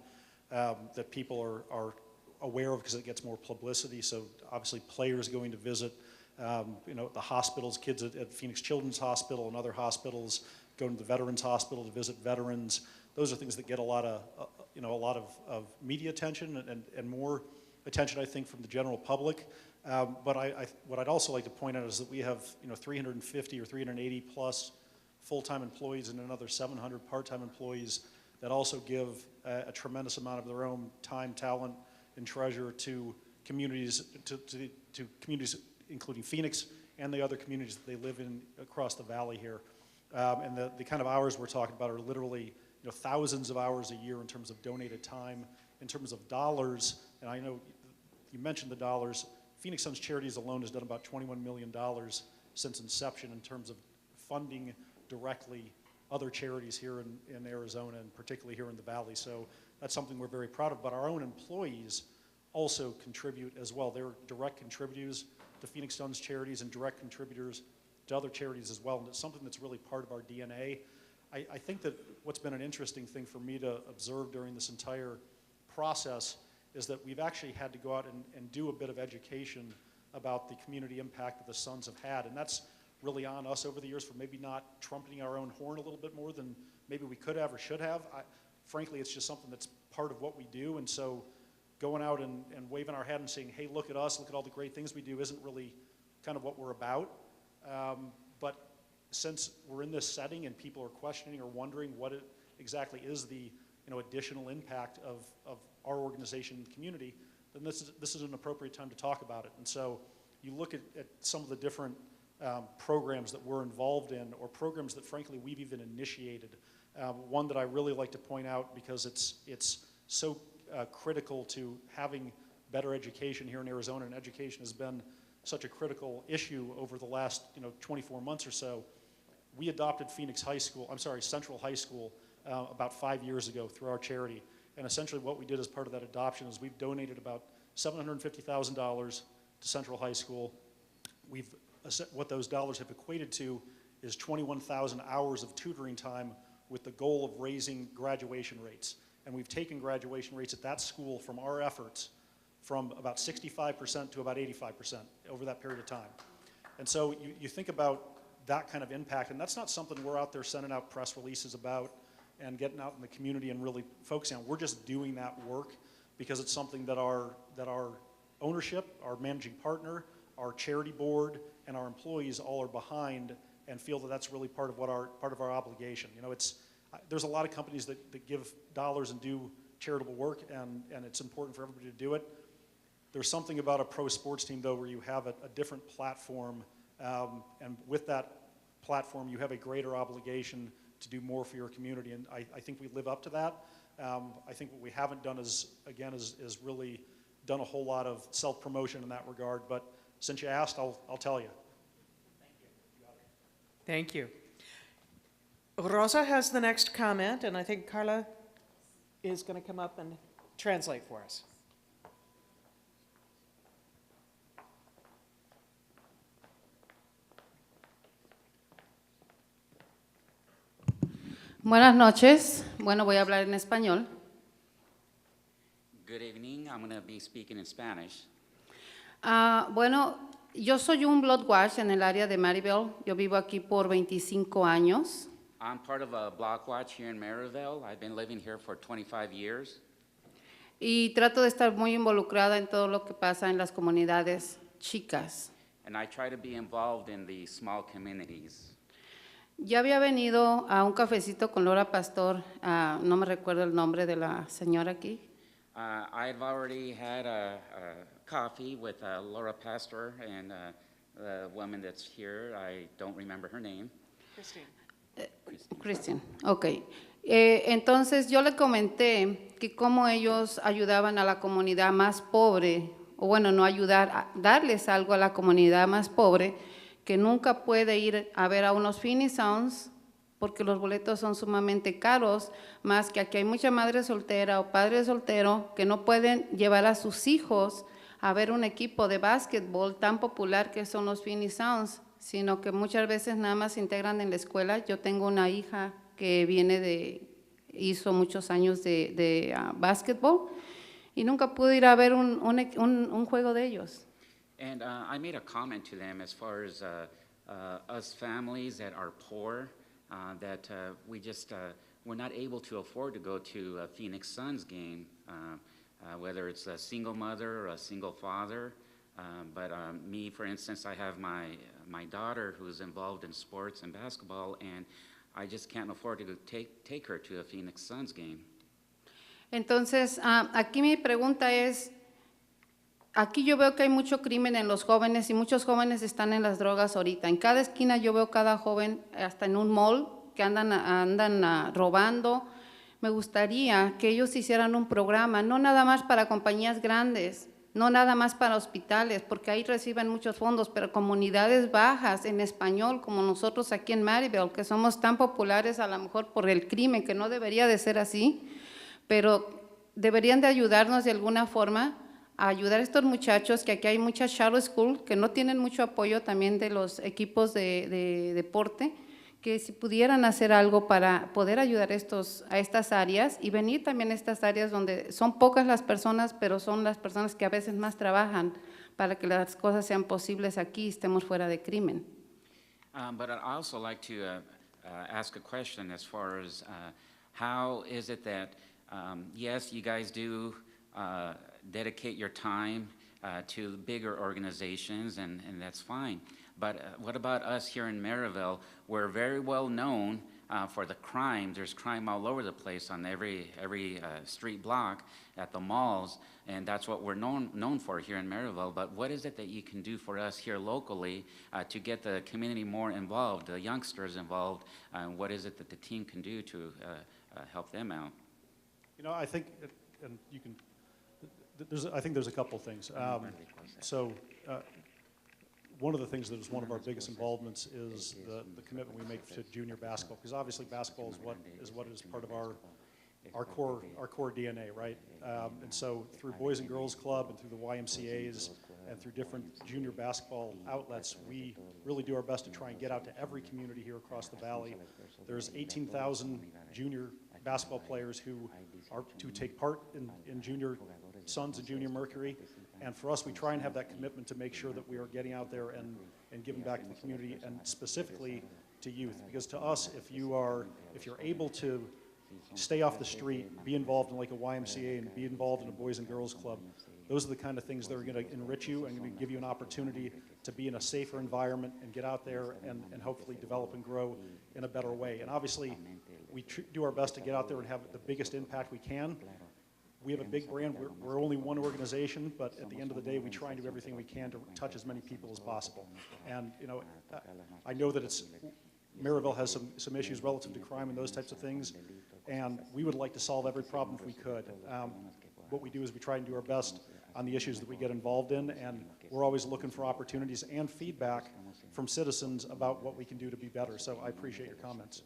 that people are aware of because it gets more publicity. So obviously players going to visit, the hospitals, kids at Phoenix Children's Hospital and other hospitals, going to the Veterans Hospital to visit veterans. Those are things that get a lot of media attention and more attention, I think, from the general public. But what I'd also like to point out is that we have 350 or 380 plus full-time employees and another 700 part-time employees that also give a tremendous amount of their own time, talent, and treasure to communities, to communities including Phoenix and the other communities that they live in across the valley here. And the kind of hours we're talking about are literally thousands of hours a year in terms of donated time, in terms of dollars. And I know you mentioned the dollars. Phoenix Suns Charities alone has done about $21 million since inception in terms of funding directly other charities here in Arizona, and particularly here in the Valley. So that's something we're very proud of. But our own employees also contribute as well. They're direct contributors to Phoenix Suns Charities and direct contributors to other charities as well. And it's something that's really part of our DNA. I think that what's been an interesting thing for me to observe during this entire process is that we've actually had to go out and do a bit of education about the community impact that the Suns have had. And that's really on us over the years for maybe not trumpeting our own horn a little bit more than maybe we could have or should have. Frankly, it's just something that's part of what we do. And so going out and waving our hat and saying, hey, look at us, look at all the great things we do, isn't really kind of what we're about. But since we're in this setting and people are questioning or wondering what it exactly is the additional impact of our organization and community, then this is an appropriate time to talk about it. And so you look at some of the different programs that we're involved in, or programs that frankly we've even initiated. One that I really like to point out because it's so critical to having better education here in Arizona, and education has been such a critical issue over the last 24 months or so. We adopted Central High School about 5 years ago through our charity. And essentially what we did as part of that adoption is we've donated about $750,000 to Central High School. What those dollars have equated to is 21,000 hours of tutoring time with the goal of raising graduation rates. And we've taken graduation rates at that school from our efforts from about 65% to about 85% over that period of time. And so you think about that kind of impact, and that's not something we're out there sending out press releases about and getting out in the community and really focusing on. We're just doing that work because it's something that our ownership, our managing partner, our charity board, and our employees all are behind and feel that that's really part of our obligation. There's a lot of companies that give dollars and do charitable work, and it's important for everybody to do it. There's something about a pro sports team, though, where you have a different platform, and with that platform, you have a greater obligation to do more for your community, and I think we live up to that. I think what we haven't done is really done a whole lot of self-promotion in that regard, but since you asked, I'll tell you. Thank you. Rosa has the next comment, and I think Carla is going to come up and translate for us. Buenas noches. Bueno, voy a hablar en español. Good evening. I'm going to be speaking in Spanish. Bueno, yo soy un blood watch en el área de Maryville. Yo vivo aquí por 25 años. I'm part of a block watch here in Maryville. I've been living here for 25 years. Y trato de estar muy involucrada en todo lo que pasa en las comunidades chicas. And I try to be involved in the small communities. Ya había venido a un cafecito con Laura Pastor, no me recuerdo el nombre de la señora aquí. I've already had a coffee with Laura Pastor and the woman that's here. I don't remember her name. Christine. Christian, ok. Entonces yo le comenté que cómo ellos ayudaban a la comunidad más pobre, o bueno, no ayudar, darles algo a la comunidad más pobre, que nunca puede ir a ver a unos Phoenix Suns porque los boletos son sumamente caros, más que aquí hay mucha madre soltera o padre soltero que no pueden llevar a sus hijos a ver un equipo de básquetbol tan popular que son los Phoenix Suns, sino que muchas veces nada más se integran en la escuela. Yo tengo una hija que viene hizo muchos años de básquetbol y nunca pude ir a ver un juego de ellos. And I made a comment to them as far as us families that are poor, that we're not able to afford to go to a Phoenix Suns game, whether it's a single mother or a single father. But me, for instance, I have my daughter who's involved in sports and basketball, and I just can't afford to go take her to a Phoenix Suns game. Entonces, aquí mi pregunta es, aquí yo veo que hay mucho crimen en los jóvenes y muchos jóvenes están en las drogas ahorita. En cada esquina yo veo cada joven, hasta en un mall, que andan robando. Me gustaría que ellos hicieran un programa, no nada más para compañías grandes, no nada más para hospitales, porque ahí reciben muchos fondos, pero comunidades bajas en español, como nosotros aquí en Maryville, que somos tan populares a lo mejor por el crimen, que no debería de ser así, pero deberían de ayudarnos de alguna forma a ayudar a estos muchachos, que aquí hay muchas shadow school que no tienen mucho apoyo también de los equipos de deporte, que si pudieran hacer algo para poder ayudar a estas áreas y venir también a estas áreas donde son pocas las personas, pero son las personas que a veces más trabajan para que las cosas sean posibles aquí y estemos fuera de crimen. But I'd also like to ask a question as far as how is it that, yes, you guys do dedicate your time to bigger organizations, and that's fine. But what about us here in Maryville? We're very well known for the crime. There's crime all over the place on every street block, at the malls, and that's what we're known for here in Maryville. But what is it that you can do for us here locally to get the community more involved, the youngsters involved? What is it that the team can do to help them out? You know, I think, and you can, I think there's a couple things. One of the things that is one of our biggest involvements is the commitment we make to junior basketball, because obviously basketball is what is part of our core DNA, right? And so through Boys and Girls Club and through the YMCA's and through different junior basketball outlets, we really do our best to try and get out to every community here across the valley. There's 18,000 junior basketball players who take part in Junior Suns and Junior Mercury. And for us, we try and have that commitment to make sure that we are getting out there and giving back to the community, and specifically to youth. Because to us, if you're able to stay off the street, be involved in like a YMCA and be involved in a Boys and Girls Club, those are the kind of things that are going to enrich you and going to give you an opportunity to be in a safer environment and get out there and hopefully develop and grow in a better way. And obviously, we do our best to get out there and have the biggest impact we can. We have a big brand. We're only one organization, but at the end of the day, we try and do everything we can to touch as many people as possible. And you know, I know that Maryville has some issues relative to crime and those types of things, and we would like to solve every problem if we could. What we do is we try and do our best on the issues that we get involved in, and we're always looking for opportunities and feedback from citizens about what we can do to be better. So I appreciate your comments.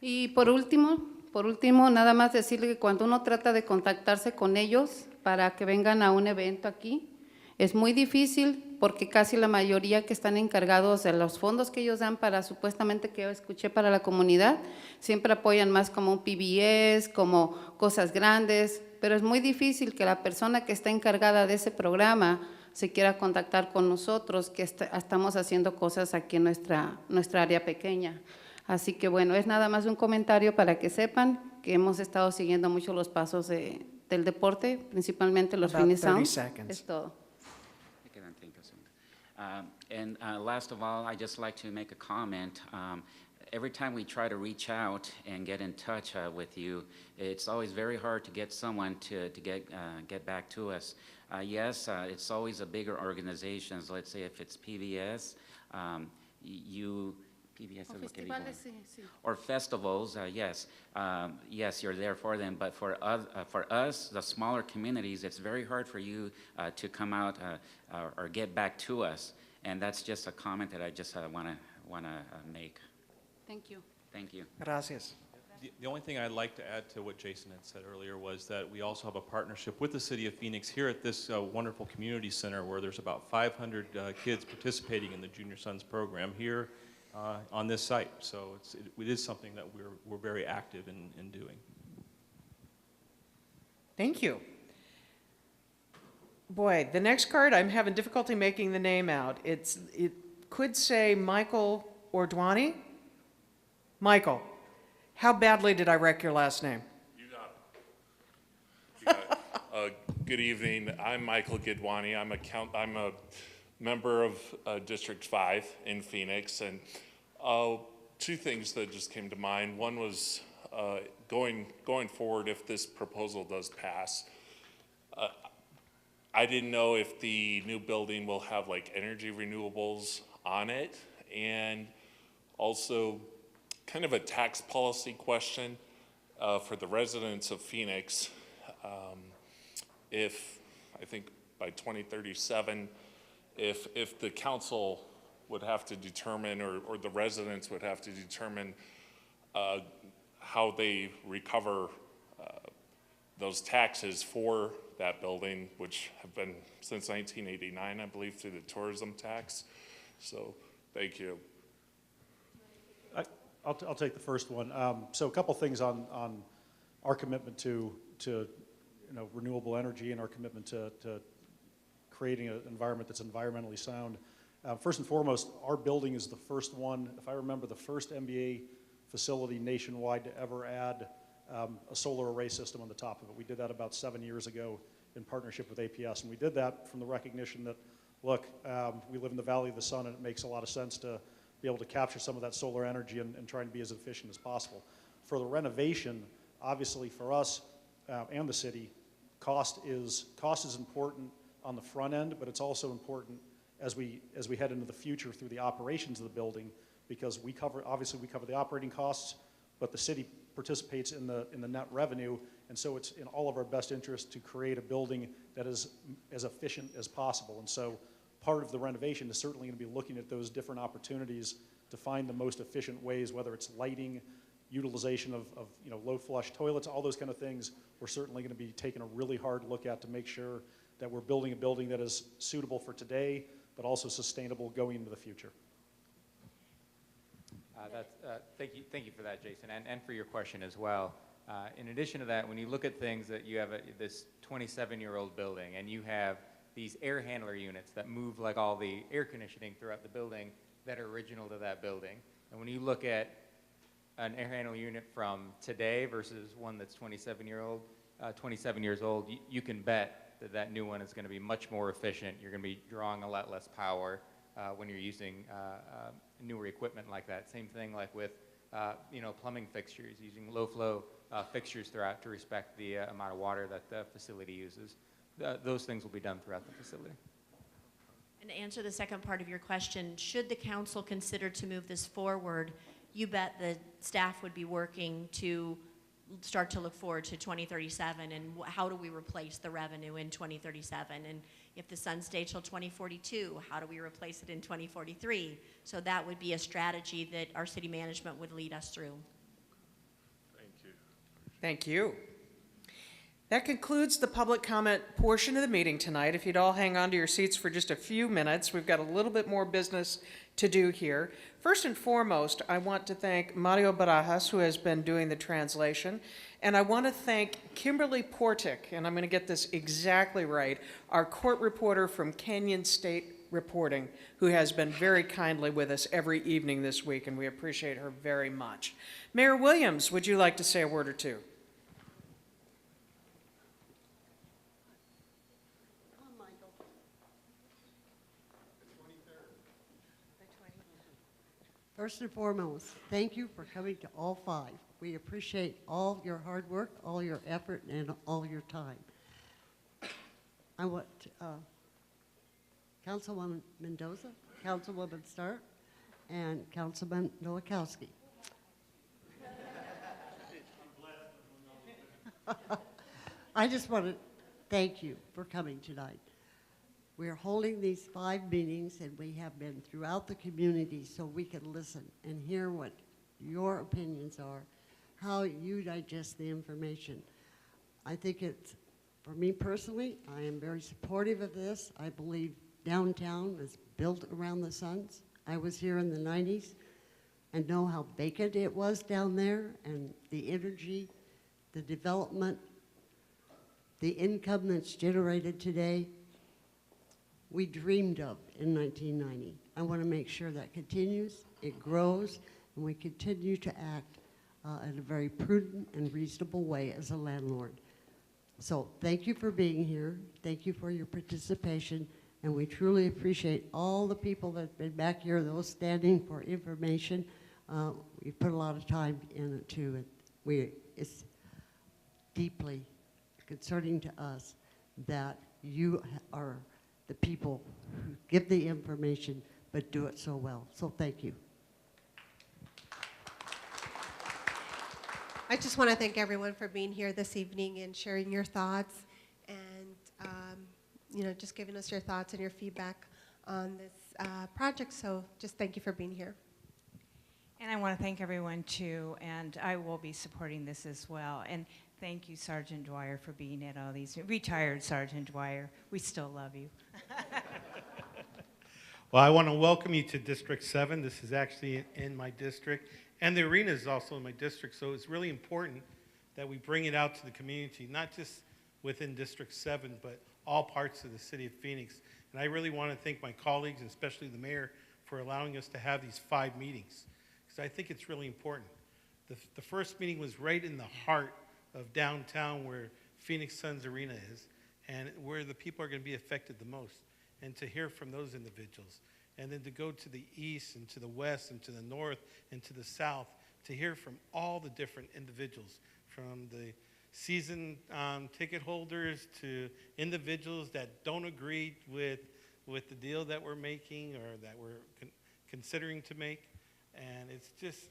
Y por último, nada más decirle que cuando uno trata de contactarse con ellos para que vengan a un evento aquí, es muy difícil porque casi la mayoría que están encargados de los fondos que ellos dan para supuestamente que yo escuché para la comunidad, siempre apoyan más como un PBS, como cosas grandes, pero es muy difícil que la persona que está encargada de ese programa se quiera contactar con nosotros, que estamos haciendo cosas aquí en nuestra área pequeña. Así que bueno, es nada más un comentario para que sepan que hemos estado siguiendo mucho los pasos del deporte, principalmente los About Phoenix 30 Sounds. seconds. Es todo. And last of all, I'd just like to make a comment. Every time we try to reach out and get in touch with you, it's always very hard to get someone to get back to us. Yes, it's always a bigger organizations. Let's say if it's PBS, PBS es lo que digo. Or festivals, yes. Yes, you're there for them, but for us, the smaller communities, it's very hard for you to come out or get back to us. And that's just a comment that I just want to make. Thank you. Thank you. Gracias. The only thing I'd like to add to what Jason had said earlier was that we also have a partnership with the City of Phoenix here at this wonderful community center where there's about 500 kids participating in the Junior Sons program here on this site. So it is something that we're very active in doing. Thank you. Boy, the next card, I'm having difficulty making the name out. It could say Michael Ordwani. Michael, how badly did I wreck your last name? You got it. Good evening. I'm Michael Gidwani. I'm a member of District 5 in Phoenix, and two things that just came to mind. One was going forward, if this proposal does pass, I didn't know if the new building will have like energy renewables on it, and also kind of a tax policy question for the residents of Phoenix. If, I think by 2037, if the council would have to determine, or the residents would have to determine how they recover those taxes for that building, which have been since 1989, I believe, through the tourism tax. So, thank you. I'll take the first one. So a couple things on our commitment to renewable energy and our commitment to creating an environment that's environmentally sound. First and foremost, our building is the first one, if I remember, the first MBA facility nationwide to ever add a solar array system on the top of it. We did that about 7 years ago in partnership with APS, and we did that from the recognition that, look, we live in the Valley of the Sun, and it makes a lot of sense to be able to capture some of that solar energy and try and be as efficient as possible. For the renovation, obviously for us and the city, cost is important on the front end, but it's also important as we head into the future through the operations of the building, because we cover the operating costs, but the city participates in the net revenue, and so it's in all of our best interest to create a building that is as efficient as possible. And so part of the renovation is certainly going to be looking at those different opportunities to find the most efficient ways, whether it's lighting, utilization of low flush toilets, all those kind of things. We're certainly going to be taking a really hard look at to make sure that we're building a building that is suitable for today, but also sustainable going into the future. Thank you for that, Jason, and for your question as well. In addition to that, when you look at things that you have this 27-year-old building, and you have these air handler units that move like all the air conditioning throughout the building that are original to that building, and when you look at an air handler unit from today versus one that's 27 years old, you can bet that new one is going to be much more efficient. You're going to be drawing a lot less power when you're using newer equipment like that. Same thing like with plumbing fixtures, using low flow fixtures throughout to respect the amount of water that the facility uses. Those things will be done throughout the facility. And to answer the second part of your question, should the council consider to move this forward, you bet the staff would be working to start to look forward to 2037 and how do we replace the revenue in 2037, and if the sun stays till 2042, how do we replace it in 2043? So that would be a strategy that our city management would lead us through. Thank you. Thank you. That concludes the public comment portion of the meeting tonight. If you'd all hang on to your seats for just a few minutes, we've got a little bit more business to do here. First and foremost, I want to thank Mario Barajas, who has been doing the translation, and I want to thank Kimberly Portick, and I'm going to get this exactly right, our court reporter from Canyon State Reporting, who has been very kindly with us every evening this week, and we appreciate her very much. Mayor Williams, would you like to say a word or two? First and foremost, thank you for coming to all five. We appreciate all your hard work, all your effort, and all your time. I want Councilwoman Mendoza, Councilwoman Stark, and Councilman Nowakowski. I just want to thank you for coming tonight. We're holding these 5 meetings, and we have been throughout the community so we can listen and hear what your opinions are, how you digest the information. I think it's, for me personally, I am very supportive of this. I believe downtown is built around the Suns. I was here in the 90s. and know how vacant it was down there, and the energy, the development, the income that's generated today, we dreamed of in 1990. I want to make sure that continues, it grows, and we continue to act in a very prudent and reasonable way as a landlord. So thank you for being here. Thank you for your participation. And we truly appreciate all the people that have been back here, those standing for information. We put a lot of time into it. It's deeply concerning to us that you are the people who give the information but do it so well. So thank you. I just want to thank everyone for being here this evening and sharing your thoughts and, just giving us your thoughts and your feedback on this project. So just thank you for being here. And I want to thank everyone too, and I will be supporting this as well. And thank you, Sergeant Dwyer, for being at all these. Retired Sergeant Dwyer, we still love you. Well, I want to welcome you to District 7. This is actually in my district, and the arena is also in my district, so it's really important that we bring it out to the community, not just within District 7, but all parts of the city of Phoenix. And I really want to thank my colleagues, and especially the mayor, for allowing us to have these 5 meetings, because I think it's really important. The first meeting was right in the heart of downtown where Phoenix Suns Arena is, and where the people are going to be affected the most, and to hear from those individuals. And then to go to the east and to the west and to the north and to the south to hear from all the different individuals, from the season ticket holders to individuals that don't agree with the deal that we're making or that we're considering to make. And it's just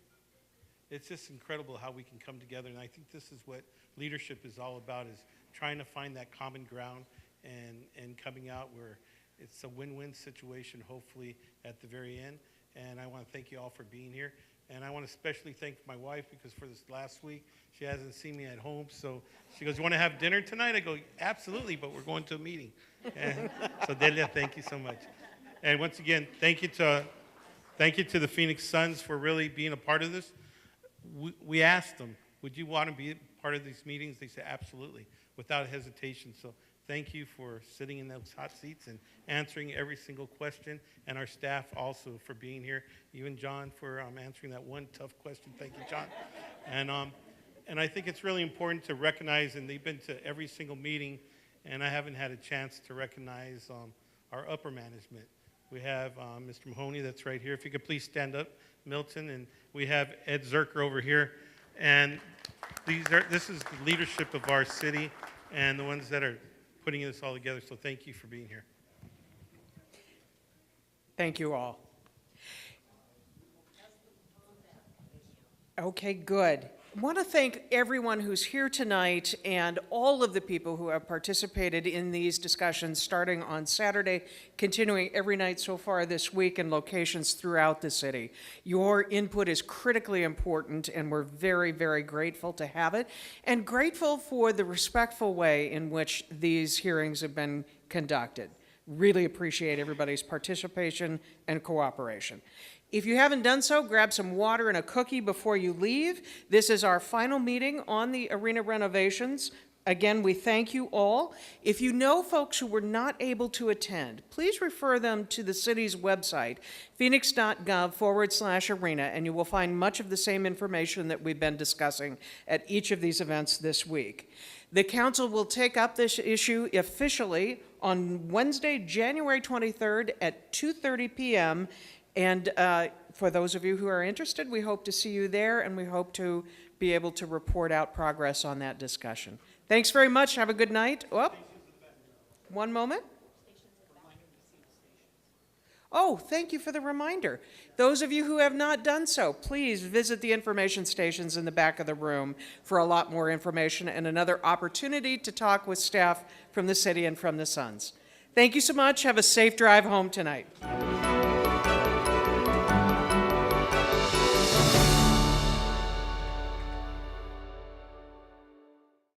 incredible how we can come together. And I think this is what leadership is all about, is trying to find that common ground and coming out where it's a win-win situation, hopefully, at the very end. And I want to thank you all for being here. And I want to especially thank my wife, because for this last week, she hasn't seen me at home. So she goes, "You want to have dinner tonight?" I go, "Absolutely, but we're going to a meeting." And so Delia, thank you so much. And once again, thank you to the Phoenix Suns for really being a part of this. We asked them, "Would you want to be part of these meetings?" They said, "Absolutely," without hesitation. So thank you for sitting in those hot seats and answering every single question, and our staff also for being here. Even John for answering that one tough question. Thank you, John. And I think it's really important to recognize, and they've been to every single meeting, and I haven't had a chance to recognize our upper management. We have Mr. Mahoney, that's right here. If you could please stand up, Milton, and we have Ed Zerker over here. And this is the leadership of our city and the ones that are putting this all together. So thank you for being here. Thank you all. Okay, good. I want to thank everyone who's here tonight and all of the people who have participated in these discussions starting on Saturday, continuing every night so far this week in locations throughout the city. Your input is critically important, and we're very, very grateful to have it, and grateful for the respectful way in which these hearings have been conducted. Really appreciate everybody's participation and cooperation. If you haven't done so, grab some water and a cookie before you leave. This is our final meeting on the arena renovations. Again, we thank you all. If you know folks who were not able to attend, please refer them to the city's website, phoenix.gov/arena, and you will find much of the same information that we've been discussing at each of these events this week. The council will take up this issue officially on Wednesday, January 23rd at 2:30 p.m., and for those of you who are interested, we hope to see you there, and we hope to be able to report out progress on that discussion. Thanks very much. Have a good night. Oh, one moment. Oh, thank you for the reminder. Those of you who have not done so, please visit the information stations in the back of the room for a lot more information and another opportunity to talk with staff from the city and from the Suns. Thank you so much. Have a safe drive home tonight.